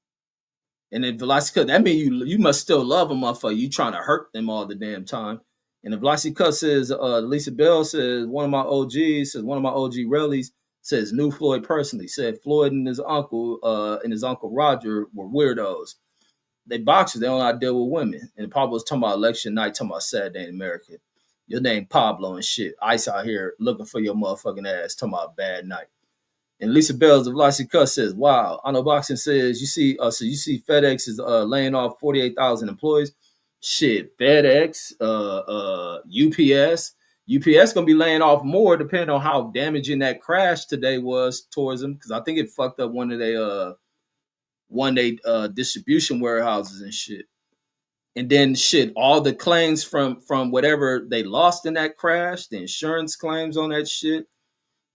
And if Velocity Cut, that means you must still love a motherfucker. You trying to hurt them all the damn time. And if Velocity Cut says, Lisa Bell says, one of my OG rallies says, knew Floyd personally. Said Floyd and his uncle Roger were weirdos. they boxers. They don't know how to deal with women. And Pablo was talking about election night, talking about Saturday in America. Your name Pablo and shit. Ice out here looking for your motherfucking ass, talking about a bad night. And Lisa Bells of Lassie Cuss says, "Wow, I know boxing says you see FedEx is laying off 48,000 employees. Shit, FedEx, UPS, UPS gonna be laying off more depending on how damaging that crash today was towards them because I think it fucked up one of their distribution warehouses and shit. And then shit, all the claims from whatever they lost in that crash, the insurance claims on that shit."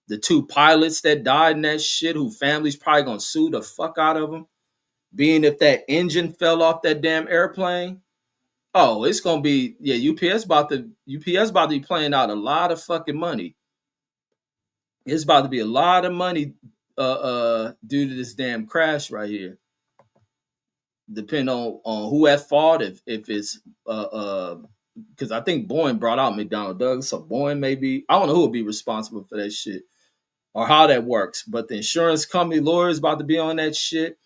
The two pilots that died in that shit, who families probably gonna sue the fuck out of them. Being if that engine fell off that damn airplane, oh, it's gonna be UPS about to be playing out a lot of fucking money. It's about to be a lot of money due to this damn crash right here. Depending on who at fault, if it's because I think Boeing brought out McDonnell Douglas, so Boeing maybe I don't know who will be responsible for that shit or how that works. But the insurance company lawyers about to be on that shit.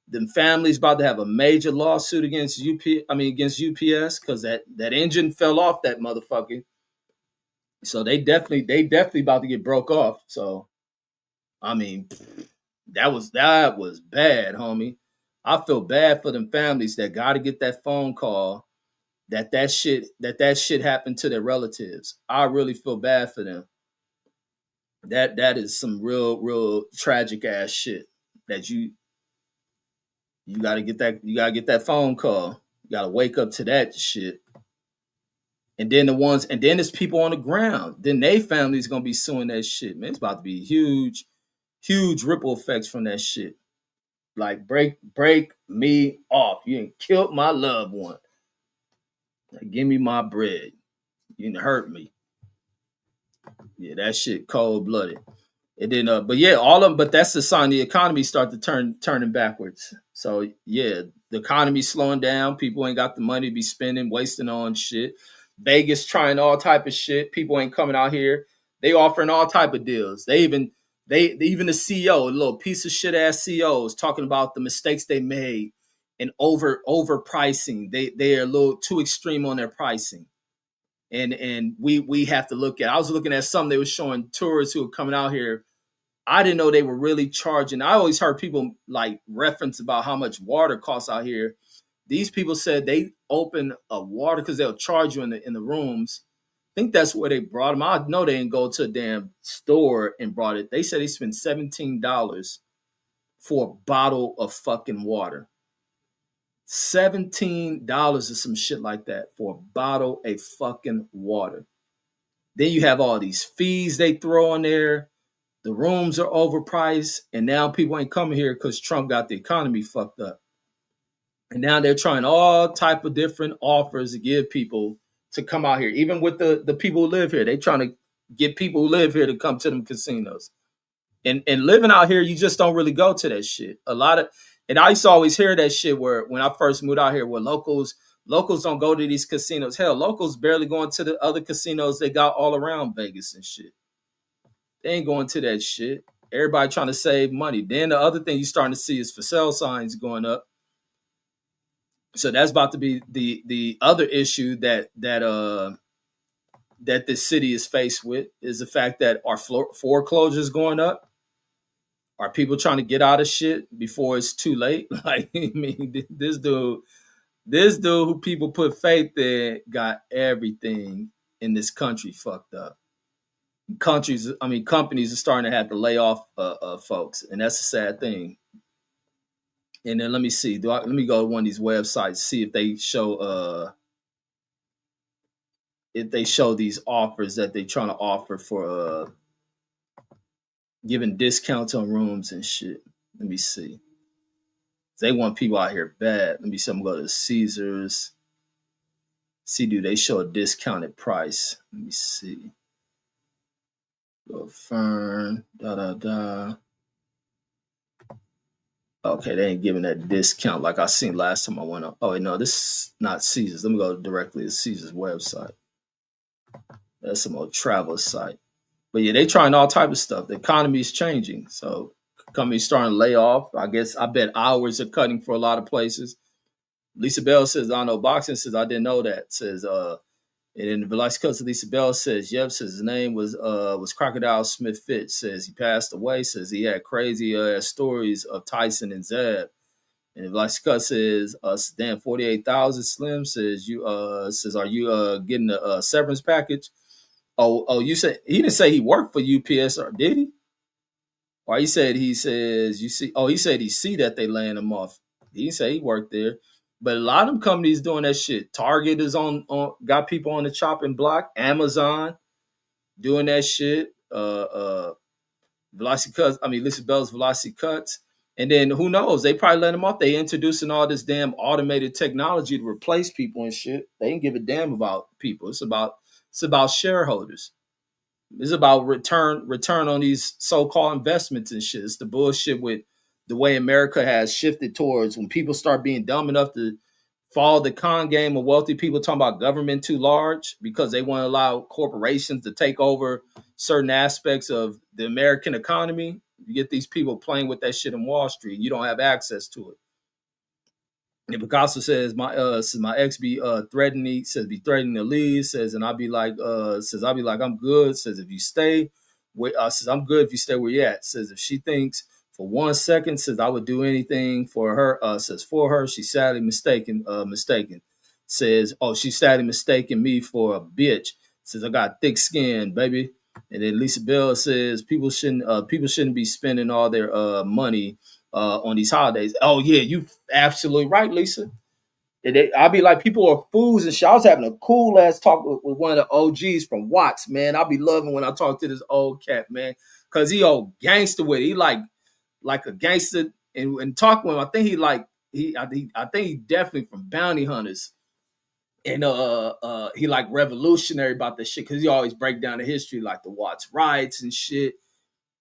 The family's about to have a major lawsuit against against UPS because that engine fell off that motherfucker. So they definitely about to get broke off. So I mean, that was bad, homie. I feel bad for them families that got to get that phone call that shit happened to their relatives. I really feel bad for them. That is some real tragic ass shit that you gotta get that phone call. You gotta wake up to that shit. And then it's people on the ground. Then they families gonna be suing that shit, man. It's about to be huge ripple effects from that shit. Like break me off. You ain't killed my loved one. Like, give me my bread. You didn't hurt me. Yeah, that shit cold blooded. It didn't. But yeah, all of them. But that's the sign the economy start to turning backwards. So yeah, the economy's slowing down. People ain't got the money to be spending, wasting on shit. Vegas trying all type of shit. People ain't coming out here. They offering all type of deals. They even the CEO, a little piece of shit ass CEO, is talking about the mistakes they made and overpricing. They are a little too extreme on their pricing. And we have to look at. I was looking at something they were showing tourists who were coming out here. I didn't know they were really charging. I always heard people like reference about how much water costs out here. These people said they open a water because they'll charge you in the rooms. I think that's where they brought them. I know they didn't go to a damn store and brought it. They said they spent $17 for a bottle of fucking water. $17 or some shit like that for a bottle of fucking water. Then you have all these fees they throw in there. The rooms are overpriced, and now people ain't coming here because Trump got the economy fucked up. And now they're trying all type of different offers to give people to come out here. Even with the people who live here, they trying to get people who live here to come to them casinos. And living out here, you just don't really go to that shit. And I used to always hear that shit where when I first moved out here, where locals don't go to these casinos. Hell, locals barely going to the other casinos they got all around Vegas and shit. They ain't going to that shit. Everybody trying to save money. Then the other thing you're starting to see is for sale signs going up. So that's about to be the other issue that this city is faced with is the fact that our foreclosures going up. Are people trying to get out of shit before it's too late? Like, I mean, this dude who people put faith in got everything in this country fucked up. Companies are starting to have to lay off folks, and that's a sad thing. And then let me see. Let me go to one of these websites, see if they show these offers that they're trying to offer for giving discounts on rooms and shit. Let me see. They want people out here bad. Let me see. I'm going to go to Caesars. See, do they show a discounted price? Let me see. Go Fern. Okay, they ain't giving that discount like I seen last time I went up. Oh, no, this is not Caesars. Let me go directly to Caesars website. That's some old travel site. But yeah, they trying all type of stuff. The economy is changing. So companies starting to lay off. I bet hours are cutting for a lot of places. Lisa Bell says, I don't know boxing. Says, I didn't know that. Says, and then the Velocity Cuts of Lisa Bell says, yep, says his name was Crocodile Smith Fitch. Says he passed away. Says he had crazy stories of Tyson and Zeb. And the Velocity Cut says, damn, 48,000 Slim says says, are you getting a severance package? Oh, you said he didn't say he worked for UPS, or did he? Or he says you see. Oh, he said he see that they laying him off. He didn't say he worked there, but a lot of them companies doing that shit. Target is on got people on the chopping block. Amazon doing that shit. Velocity Cuts. I mean, Lisa Bell's Velocity Cuts. And then who knows? They probably let them off. They introducing all this damn automated technology to replace people and shit. They ain't give a damn about people. It's about shareholders. It's about return on these so-called investments and shit. It's the bullshit with the way America has shifted towards when people start being dumb enough to follow the con game of wealthy people talking about government too large because they want to allow corporations to take over certain aspects of the American economy. You get these people playing with that shit in Wall Street. You don't have access to it. And Picasso says my ex be threatening, says be threatening to leave, says, and I'll be like I'm good, says if you stay says I'm good if you stay where you at, says if she thinks for 1 second, says I would do anything for her, says for her, she's sadly mistaken, says, oh, she's sadly mistaken me for a bitch, says I got thick skin, baby. And then Lisa Bell says people shouldn't be spending all their money on these holidays. Oh yeah, you absolutely right, Lisa. I'll be like, people are fools and shit. I was having a cool ass talk with one of the OGs from Watts, man. I'll be loving when I talk to this old cat, man, because he old gangster with it. He like a gangster, and talking with him, I think I think he definitely from Bounty Hunters. And he like revolutionary about this shit because he always break down the history, like the Watts riots and shit.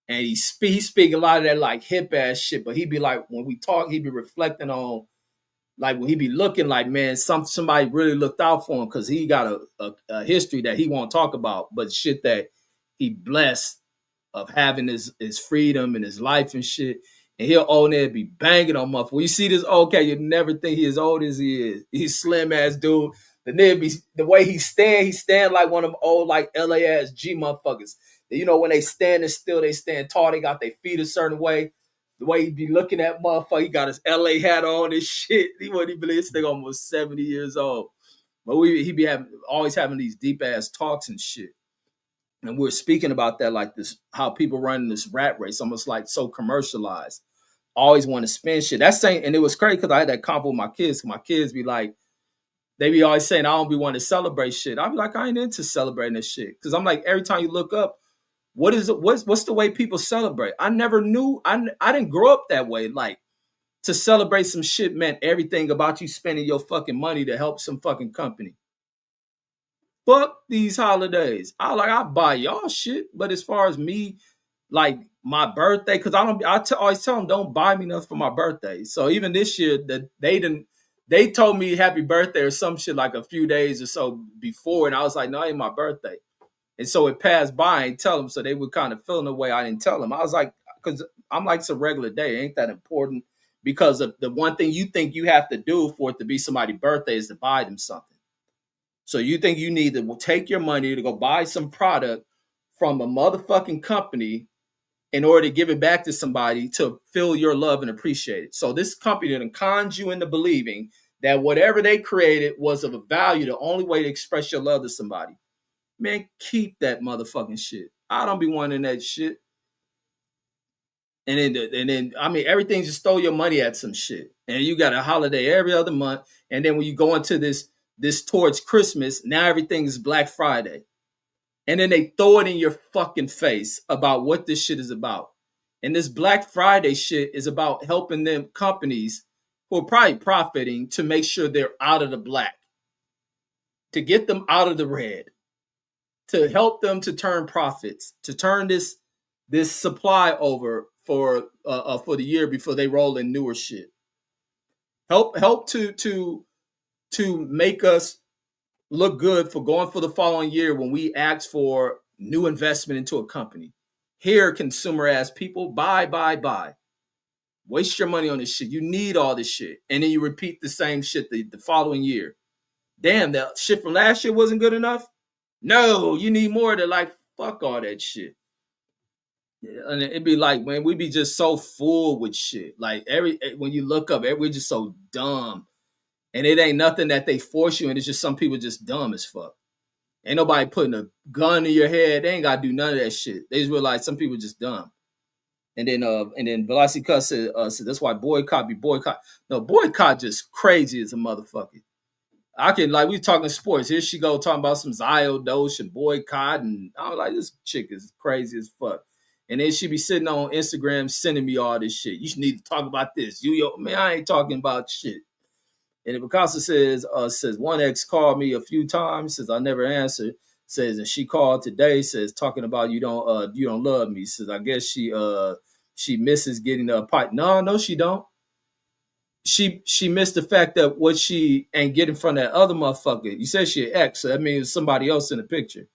And he speak a lot of that like hip ass shit, but he be like, when we talk, he be reflecting on like when he be looking like, man, somebody really looked out for him because he got a history that he won't talk about, but shit that he blessed of having his freedom and his life and shit. And he'll own it, be banging on motherfucker. When you see this okay, you never think he as old as he is. He's slim ass dude. The nigga be the way he stand like one of them old like LA ass G motherfuckers. You know, when they standing still, they stand tall, they got their feet a certain way. The way he be looking at motherfucker, he got his LA hat on and shit. He wouldn't even believe this thing almost 70 years old. But he be always having these deep ass talks and shit. And we're speaking about that like this, how people run this rat race, almost like so commercialized. Always want to spend shit. That's saying, and it was crazy because I had that convo with my kids. My kids be like, they be always saying, I don't be wanting to celebrate shit. I be like, I ain't into celebrating this shit. Because I'm like, every time you look up, what's the way people celebrate? I never knew. I didn't grow up that way. Like, to celebrate some shit meant everything about you spending your fucking money to help some fucking company. Fuck these holidays. I buy y'all shit, but as far as me, like my birthday, because always tell them don't buy me nothing for my birthday. So even this year, that they told me happy birthday or some shit like a few days or so before, and I was like, no, it ain't my birthday. And so it passed by. I didn't tell them, so they were kind of feeling the way I didn't tell them. I was like, because I'm like, it's a regular day, it ain't that important. Because of the one thing you think you have to do for it to be somebody's birthday is to buy them something. So you think you need to take your money to go buy some product from a motherfucking company in order to give it back to somebody to feel your love and appreciate it. So this company then cons you into believing that whatever they created was of a value, the only way to express your love to somebody. Man, keep that motherfucking shit. I don't be wanting that shit. And then, I mean, everything just stole your money at some shit. And you got a holiday every other month. And then when you go into this towards Christmas, now everything is Black Friday. And then they throw it in your fucking face about what this shit is about. And this Black Friday shit is about helping them companies who are probably profiting to make sure they're out of the black, to get them out of the red, to help them to turn profits, to turn this supply over for the year before they roll in newer shit. Help to make us look good for going for the following year when we ask for new investment into a company. Here, consumer ass people, buy. Waste your money on this shit. You need all this shit. And then you repeat the same shit the following year. Damn, that shit from last year wasn't good enough? No, you need more. To like, fuck all that shit. Yeah, and it'd be like, man, we be just so full with shit. Like when you look up, we're just so dumb. And it ain't nothing that they force you, and it's just some people just dumb as fuck. Ain't nobody putting a gun in your head. They ain't gotta do none of that shit. They just realize some people just dumb. And then Velocity Cut said that's why boycott be boycott. No, boycott just crazy as a motherfucker. I can like we talking sports. Here she go talking about some Ziodosh and boycott, and I was like, this chick is crazy as fuck. And then she be sitting on Instagram sending me all this shit. You should need to talk about this. Man, I ain't talking about shit. And if Picasso says one ex called me a few times, says I never answered. Says and she called today, says talking about you don't love me. Says I guess she misses getting a pipe. No, she don't. She missed the fact that what she ain't getting from that other motherfucker. You said she an ex, so that means somebody else in the picture.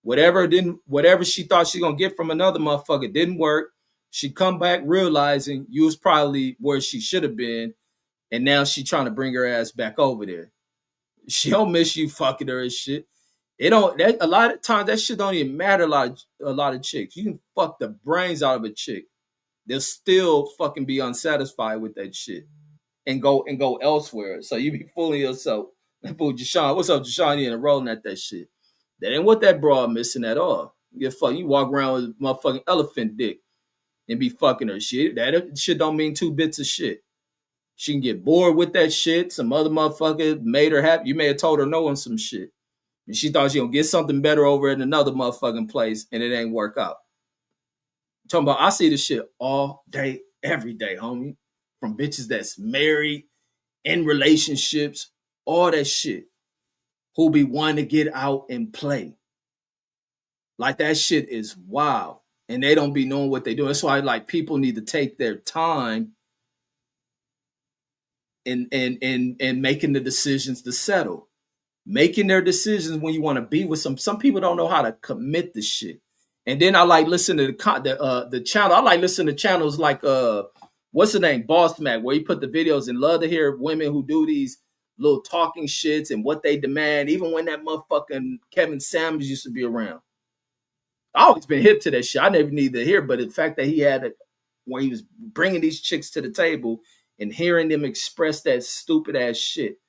Whatever she thought she gonna get from another motherfucker didn't work. She come back realizing you was probably where she should have been, and now she trying to bring her ass back over there. She don't miss you fucking her and shit. It don't. A lot of times that shit don't even matter. A lot of chicks, you can fuck the brains out of a chick. They'll still fucking be unsatisfied with that shit and go elsewhere. So you be fooling yourself. Fool Jashawn, what's up, Jashawn? You in rolling at that shit. That ain't what that broad missing at all. You walk around with motherfucking elephant dick and be fucking her shit. That shit don't mean two bits of shit. She can get bored with that shit. Some other motherfucker made her happy. You may have told her no on some shit. And she thought she gonna get something better over at another motherfucking place, and it ain't work out. I'm talking about, I see this shit all day, every day, homie. From bitches that's married, in relationships, all that shit. Who be wanting to get out and play. Like that shit is wild. And they don't be knowing what they do. That's why like people need to take their time in making the decisions to settle. Making their decisions when you want to be with some people don't know how to commit to shit. And then I like listen to the channel. I like listen to channels like what's the name? Boss Mac, where he put the videos and love to hear women who do these little talking shits and what they demand, even when that motherfucking Kevin Samuels used to be around. I always been hip to that shit. I never needed to hear, but the fact that he had it where he was bringing these chicks to the table and hearing them express that stupid ass shit,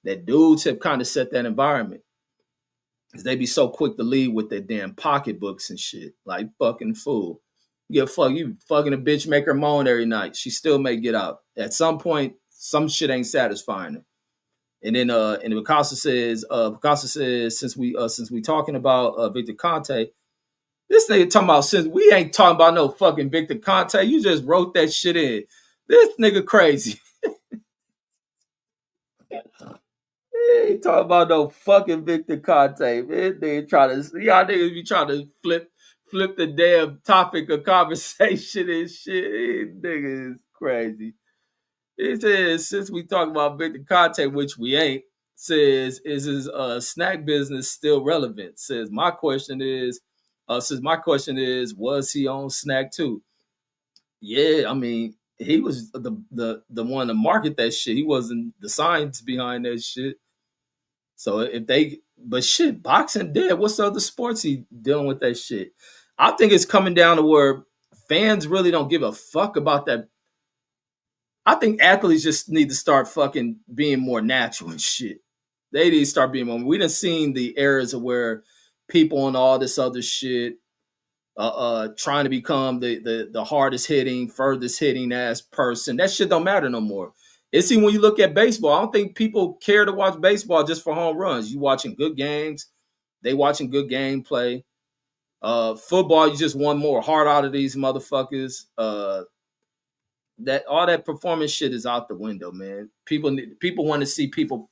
that dudes have kind of set that environment. Because they be so quick to leave with their damn pocketbooks and shit. Like fucking fool. You fucking a bitch, make her moan every night. She still may get out. At some point, some shit ain't satisfying her. And then Picasso says, since we talking about Victor Conte, this nigga talking about since we ain't talking about no fucking Victor Conte, you just wrote that shit in. This nigga crazy. He ain't talking about no fucking Victor Conte, man. Y'all niggas be trying to flip the damn topic of conversation and shit. Nigga is crazy. He says, since we talk about Victor Conte, which we ain't, says, is his snack business still relevant? Says my question is, was he on snack too? Yeah, I mean, he was the one to market that shit. He wasn't the science behind that shit. So but shit, boxing dead. What's the other sports he dealing with that shit? I think it's coming down to where fans really don't give a fuck about that. I think athletes just need to start fucking being more natural and shit. They need to start being more. We done seen the eras of where people and all this other shit, trying to become the hardest hitting, furthest hitting ass person. That shit don't matter no more. It's even when you look at baseball, I don't think people care to watch baseball just for home runs. You watching good games, they watching good gameplay. Football, you just want more heart out of these motherfuckers. That all that performance shit is out the window, man. People want to see people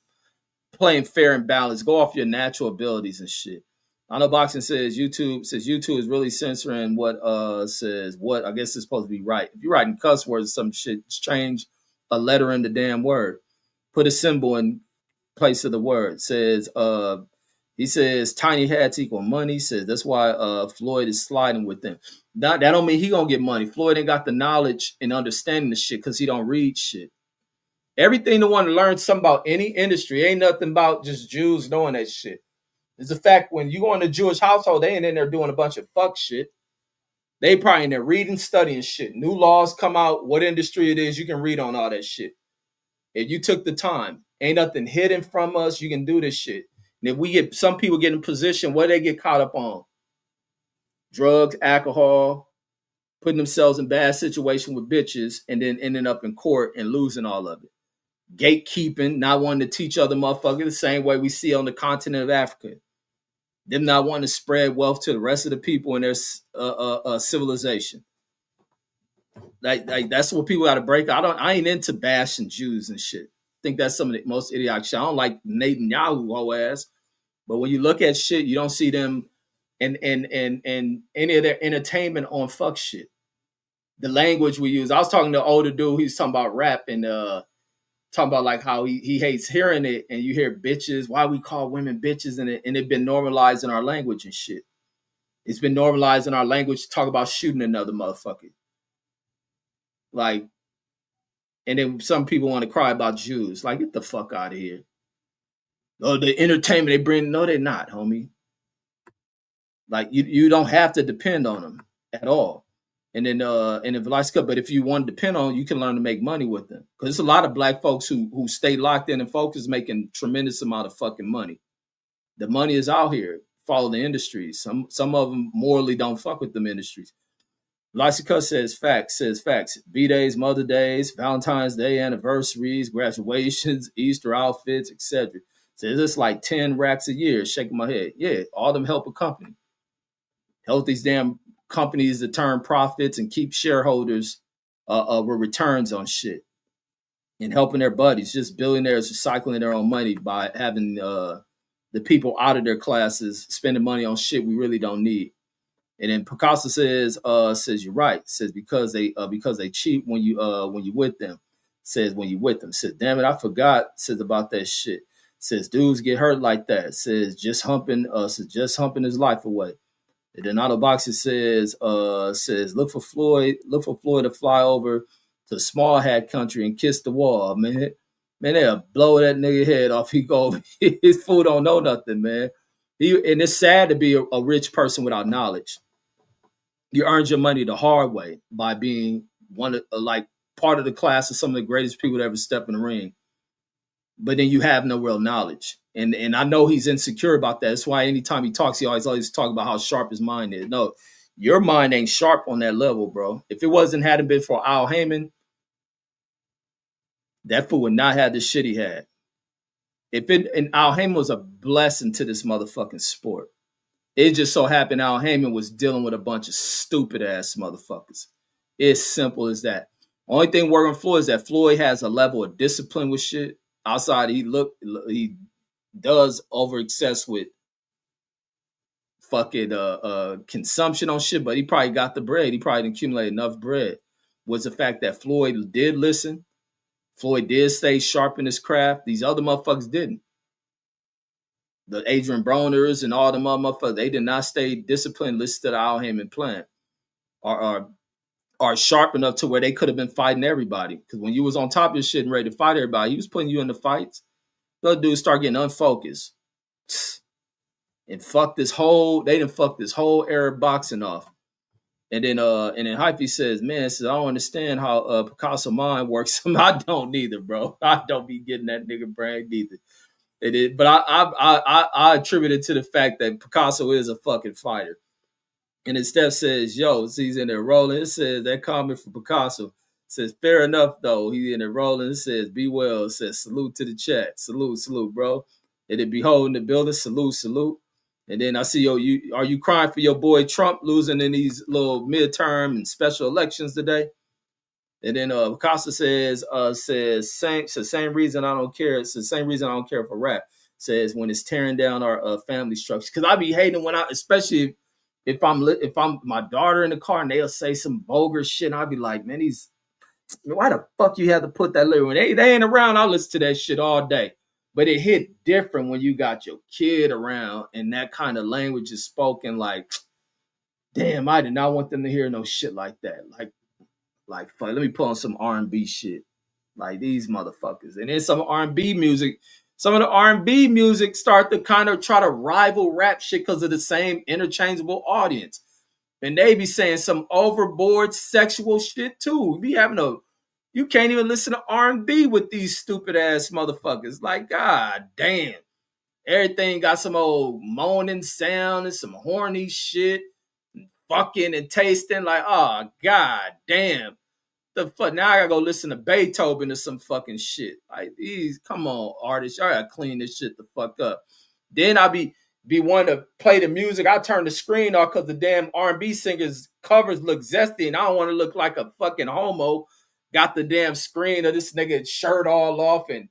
playing fair and balanced. Go off your natural abilities and shit. I know boxing says YouTube is really censoring what says what I guess it's supposed to be right. If you're writing cuss words or some shit, just change a letter in the damn word. Put a symbol in place of the word. Says He says tiny hats equal money. He says that's why Floyd is sliding with them. That don't mean he gonna get money. Floyd ain't got the knowledge and understanding the shit because he don't read shit. Everything to want to learn something about any industry ain't nothing about just Jews knowing that shit. It's a fact when you go in a Jewish household, they ain't in there doing a bunch of fuck shit. They probably in there reading, studying shit. New laws come out, what industry it is, you can read on all that shit. If you took the time, ain't nothing hidden from us. You can do this shit. And if we get some people get in position where they get caught up on drugs, alcohol, putting themselves in bad situation with bitches, and then ending up in court and losing all of it. Gatekeeping, not wanting to teach other motherfuckers the same way we see on the continent of Africa. Them not wanting to spread wealth to the rest of the people in their civilization. Like that's what people got to break. I ain't into bashing Jews and shit. I think that's some of the most idiotic shit. I don't like Netanyahu whole ass, but when you look at shit, you don't see them and any of their entertainment on fuck shit. The language we use. I was talking to an older dude. He was talking about rap and talking about like how he hates hearing it, and you hear bitches. Why we call women bitches, and it been normalized in our language and shit. It's been normalized in our language to talk about shooting another motherfucker. Like, and then some people want to cry about Jews. Like, get the fuck out of here. Oh, the entertainment they bring. No, they're not, homie. Like, you don't have to depend on them at all. And then but if you want to depend on, you can learn to make money with them. Because there's a lot of black folks who stay locked in and focus making tremendous amount of fucking money. The money is out here. Follow the industries. Some of them morally don't fuck with them industries. Lysica says facts. B-days, Mother Days, Valentine's Day anniversaries, graduations, Easter outfits, etc. Says it's like 10 racks a year. Shaking my head. Yeah, all them help a company. Help these damn companies to turn profits and keep shareholders with returns on shit. And helping their buddies, just billionaires recycling their own money by having the people out of their classes spending money on shit we really don't need. And then Picasso says you're right. Says because they cheat when you with them. Says when you with them. Says damn it, I forgot. Says about that shit. Says dudes get hurt like that. Says just humping his life away. And then Otto Boxer says look for Floyd to fly over to small hat country and kiss the wall, man. Man, they'll blow that nigga head off. He go, his fool don't know nothing, man. And it's sad to be a rich person without knowledge. You earned your money the hard way by being one of like part of the class of some of the greatest people to ever step in the ring. But then you have no real knowledge. And I know he's insecure about that. That's why anytime he talks, he always talk about how sharp his mind is. No, your mind ain't sharp on that level, bro. If it hadn't been for Al Heyman, that fool would not have the shit he had. And Al Heyman was a blessing to this motherfucking sport. It just so happened Al Heyman was dealing with a bunch of stupid ass motherfuckers. It's simple as that. Only thing working Floyd is that Floyd has a level of discipline with shit. Outside, he does over excess with fucking consumption on shit, but he probably got the bread. He probably didn't accumulate enough bread. Was the fact that Floyd did listen. Floyd did stay sharp in his craft. These other motherfuckers didn't. The Adrian Broners and all the motherfuckers, they did not stay disciplined, listen to the Al Heyman plan. Are sharp enough to where they could have been fighting everybody. Because when you was on top of your shit and ready to fight everybody, he was putting you in the fights. The dudes start getting unfocused. And they done fucked this whole Arab boxing off. And then Hyphy says, man, I don't understand how Picasso mind works. I don't neither, bro. I don't be getting that nigga brain neither. It is, but I attribute it to the fact that Picasso is a fucking fighter. And then Steph says, yo, he's in there rolling. It says that comment from Picasso says, fair enough, though. He's in there rolling. It says, be well. It says, salute to the chat. Salute, bro. And then Behold in the building. Salute. And then I see, are you crying for your boy Trump losing in these little midterm and special elections today? And then Picasso says same reason I don't care. It's the same reason I don't care for rap. Says when it's tearing down our family structure. Because I be hating especially if I'm my daughter in the car and they'll say some vulgar shit, and I'll be like, man, why the fuck you have to put that lyric when they ain't around? I'll listen to that shit all day. but it hit different when you got your kid around and that kind of language is spoken. Like, damn, I did not want them to hear no shit like that. Like, fuck, let me put on some R&B shit. Like these motherfuckers. And then some R&B music. Some of the R&B music start to kind of try to rival rap shit because of the same interchangeable audience. And they be saying some overboard sexual shit too. Be having a you can't even listen to R&B with these stupid ass motherfuckers. Like, god damn. Everything got some old moaning sound and some horny shit. Fucking and tasting. Like, oh god damn. The fuck now I gotta go listen to Beethoven or some fucking shit. Like these, come on, artists, y'all gotta clean this shit the fuck up. Then I be wanting to play the music. I turn the screen off because the damn R&B singers covers look zesty, and I don't want to look like a fucking homo. Got the damn screen of this nigga shirt all off and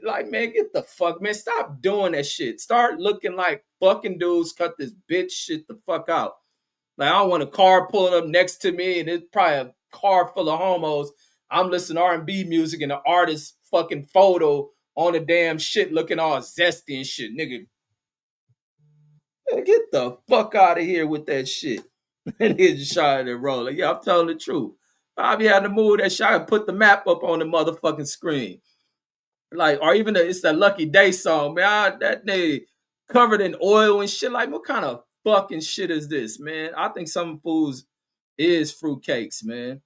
like, man, get the fuck, man, stop doing that shit. Start looking like fucking dudes. Cut this bitch shit the fuck out. Like, I don't want a car pulling up next to me and it's probably a car full of homos. I'm listening to R&B music and the artist fucking photo on the damn shit looking all zesty and shit. Nigga, get the fuck out of here with that shit. And he just shot and roll. Like, yeah, I'm telling the truth. I be having to move that shit and put the map up on the motherfucking screen. Like, or even it's that Lucky Day song, man. That nigga covered in oil and shit. Like, what kind of fucking shit is this, man? I think some fools is fruitcakes, man.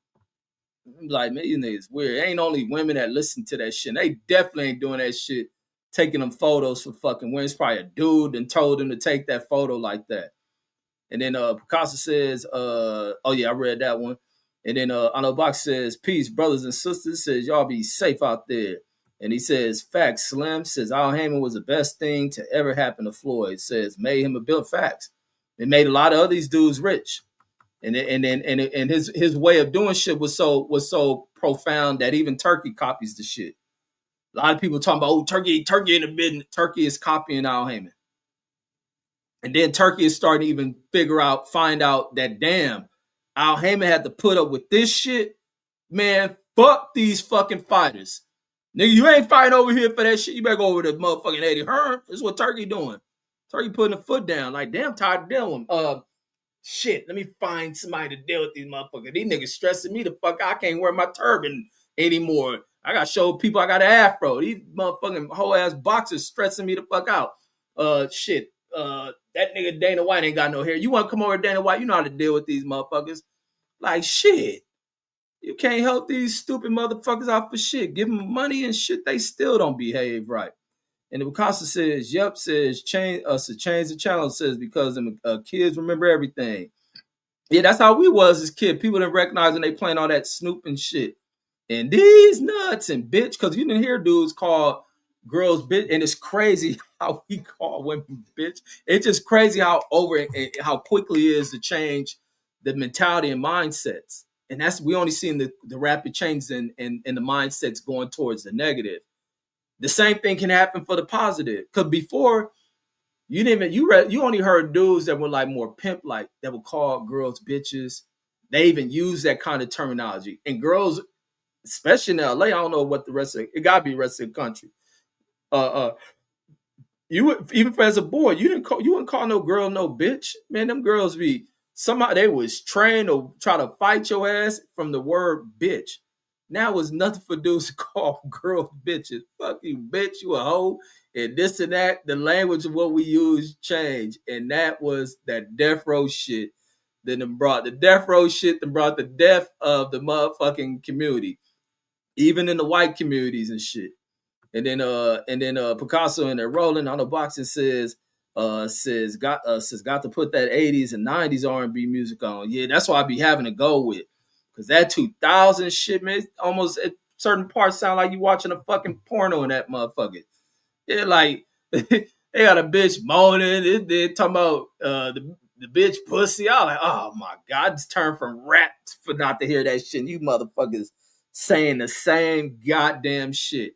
Like, man, you niggas weird. It ain't only women that listen to that shit. They definitely ain't doing that shit, taking them photos for fucking women. It's probably a dude and told them to take that photo like that. And then Picasso says, oh yeah, I read that one. And then Arno Box says, peace, brothers and sisters. Says, y'all be safe out there. And he says, facts, Slim. Says, Al Heyman was the best thing to ever happen to Floyd. Says, made him a bill of facts. It made a lot of other these dudes rich. And his way of doing shit was so profound that even Turkey copies the shit. A lot of people talking about, oh, Turkey in the business. Turkey is copying Al Heyman. And then Turkey is starting to even find out that damn, Al Heyman had to put up with this shit. Man, fuck these fucking fighters. Nigga, you ain't fighting over here for that shit. You better go over to motherfucking Eddie Hearn. This is what Turkey doing. Turkey putting a foot down. Like, damn, tired of dealing with him. Shit, let me find somebody to deal with these motherfuckers. These niggas stressing me the fuck. I can't wear my turban anymore. I got to show people I got an afro. These motherfucking whole ass boxers stressing me the fuck out. Shit. That nigga Dana White ain't got no hair. You want to come over to Dana White? You know how to deal with these motherfuckers. Like, shit. You can't help these stupid motherfuckers out for shit. Give them money and shit. They still don't behave right. And the Picasso says, yep, says, change the channel, says, because kids remember everything. Yeah, that's how we was as kids. People didn't recognize when they playing all that Snoop and shit. And these nuts and bitch, because you didn't hear dudes call girls bitch, and it's crazy how we call women bitch. It's just crazy how how quickly it is to change the mentality and mindsets. And that's we only seen the rapid changes in the mindsets going towards the negative. The same thing can happen for the positive. Because before you didn't even you only heard dudes that were like more pimp like that would call girls bitches. They even use that kind of terminology. And girls, especially in LA, I don't know what the rest of it gotta be the rest of the country. You would, even as a boy, you wouldn't call no girl no bitch. Man, them girls be somehow they was trained to try to fight your ass from the word bitch. Now it was nothing for dudes to call girls bitches. Fuck you, bitch, you a hoe, and this and that. The language of what we use changed, and that was that death row shit. Then brought the death row shit. Then brought the death of the motherfucking community, even in the white communities and shit. And then Picasso in there rolling on the box and says got to put that 80s and 90s R&B music on. Yeah, that's what I be having to go with. Cause that 2000 shit, man, almost at certain parts sound like you watching a fucking porno in that motherfucker. Yeah, like they got a bitch moaning, they talking about the bitch pussy. I was like, oh my God, I just turned from rap for not to hear that shit. You motherfuckers saying the same goddamn shit.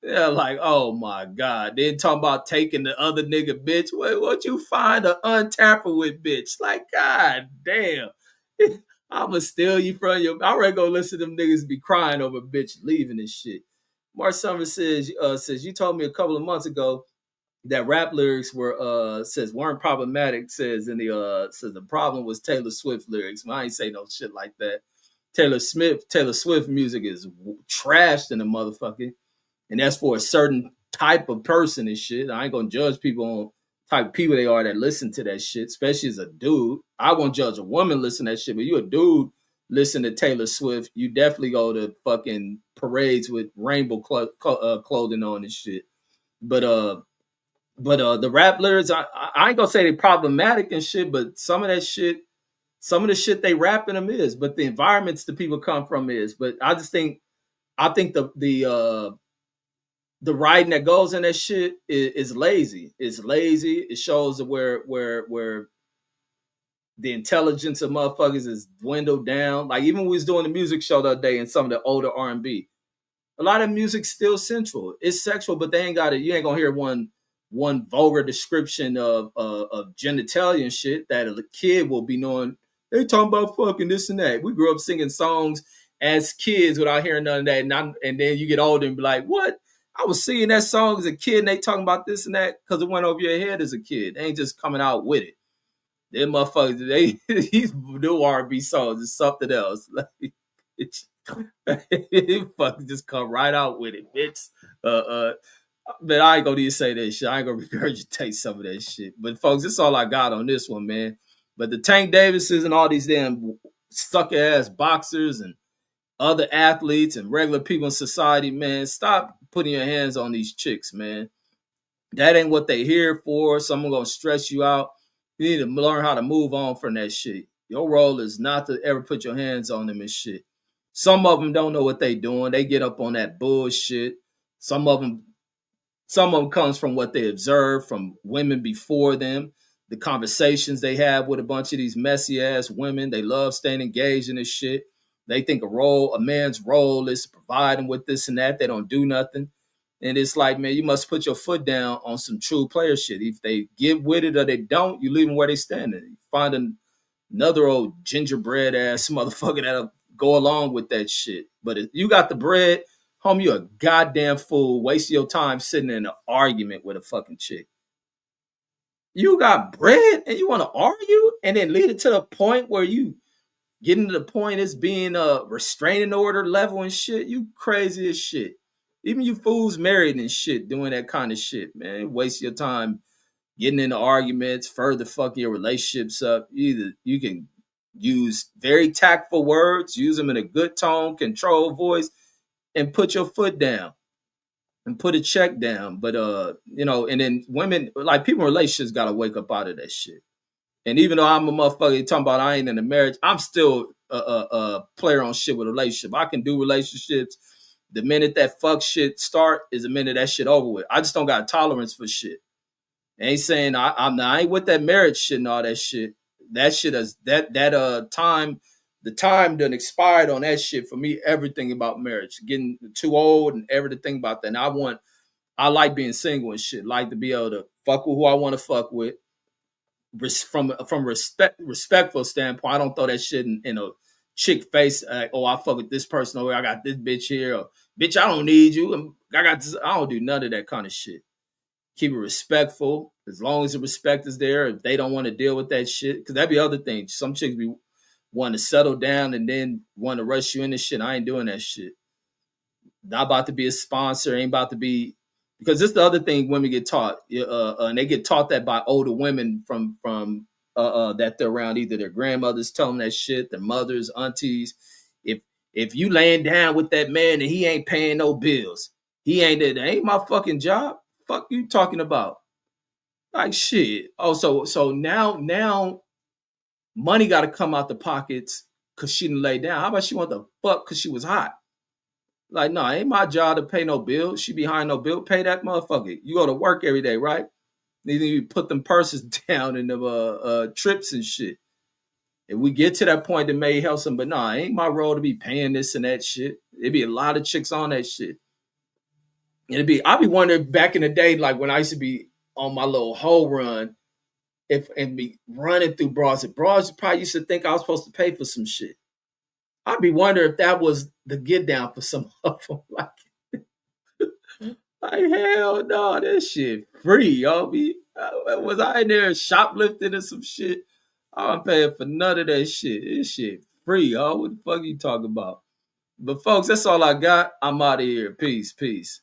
Yeah, like, oh my God. Then talking about taking the other nigga bitch. What you find an untamper with bitch? Like, God damn. I'ma steal you from your. I already go listen to them niggas be crying over bitch leaving this shit. Mark Summers says you told me a couple of months ago that rap lyrics were says weren't problematic. Says the problem was Taylor Swift lyrics. Well, I ain't say no shit like that. Taylor Swift music is trashed in the motherfucker, and that's for a certain type of person and shit. I ain't gonna judge people on type of people they are that listen to that shit, especially as a dude. I won't judge a woman listen to that shit, but you a dude listen to Taylor Swift, you definitely go to fucking parades with rainbow clothing on and shit. But the rap lyrics, I ain't gonna say they problematic and shit, but some of that shit, some of the shit they rapping them is, but the environments the people come from is. But I think the writing that goes in that shit is lazy. It's lazy. It shows where the intelligence of motherfuckers is dwindled down. Like even when we was doing the music show the other day and some of the older R&B, a lot of music's still sensual. It's sexual, but they ain't got it. You ain't gonna hear one vulgar description of genitalia and shit that a kid will be knowing. They talking about fucking this and that. We grew up singing songs as kids without hearing none of that, and then you get older and be like, what? I was singing that song as a kid, and they talking about this and that because it went over your head as a kid. They ain't just coming out with it. Them motherfuckers, these new R&B songs is something else. Like, it's, fucking just come right out with it, bitch. But I ain't gonna even say that shit. I ain't gonna regurgitate some of that shit. But folks, that's all I got on this one, man. But the Tank Davises and all these damn sucker ass boxers and other athletes and regular people in society, man, stop putting your hands on these chicks, man. That ain't what they here for. Someone gonna stress you out. You need to learn how to move on from that shit. Your role is not to ever put your hands on them and shit. Some of them don't know what they doing. They get up on that bullshit. Some of them comes from what they observed from women before them, the conversations they have with a bunch of these messy ass women. They love staying engaged in this shit. They think a man's role is to provide them with this and that. They don't do nothing. And it's like, man, you must put your foot down on some true player shit. If they get with it or they don't, you leave them where they standing. You find another old gingerbread ass motherfucker that'll go along with that shit. But if you got the bread, homie, you a goddamn fool. Wasting your time sitting in an argument with a fucking chick. You got bread and you want to argue and then lead it to the point where you getting to the point as being a restraining order level and shit. You crazy as shit. Even you fools married and shit doing that kind of shit, man. Waste your time getting into arguments, further fucking your relationships up. Either you can use very tactful words, use them in a good tone, control voice, and put your foot down and put a check down. But and then women, like people in relationships gotta wake up out of that shit. And even though I'm a motherfucker talking about I ain't in a marriage, I'm still a player on shit with a relationship. I can do relationships. The minute that fuck shit start is the minute that shit over with. I just don't got tolerance for shit. I ain't saying I ain't with that marriage shit and all that shit. That shit is time. The time done expired on that shit for me. Everything about marriage, getting too old and everything about that. And I like being single and shit. Like to be able to fuck with who I want to fuck with. From respectful standpoint, I don't throw that shit in a chick face. Oh, I fuck with this person over. I got this bitch here. Or, bitch, I don't need you. I got this. I don't do none of that kind of shit. Keep it respectful. As long as the respect is there. If they don't want to deal with that shit, because that'd be other things. Some chicks be want to settle down and then want to rush you into shit. I ain't doing that shit. Not about to be a sponsor. Ain't about to be, because this is the other thing women get taught. And they get taught that by older women from that they're around. Either their grandmothers tell them that shit, their mothers, aunties. If you laying down with that man and he ain't paying no bills, he ain't that ain't my fucking job. Fuck you talking about? Like shit. Oh, so now money got to come out the pockets because she didn't lay down. How about she want the fuck because she was hot? Like, no, ain't my job to pay no bill. She behind no bill. Pay that motherfucker. You go to work every day, right? Then you put them purses down in the trips and shit. If we get to that point, it may help some, but nah, ain't my role to be paying this and that shit. It'd be a lot of chicks on that shit. I'd be wondering back in the day, like when I used to be on my little hoe run, and be running through bras. Bras probably used to think I was supposed to pay for some shit. I'd be wondering if that was the get down for some of them. Like, Like, hell no, this shit free, yo. Was I in there shoplifting or some shit? I'm paying for none of that shit. This shit free, yo. What the fuck you talking about? But folks, that's all I got. I'm out of here. Peace, peace.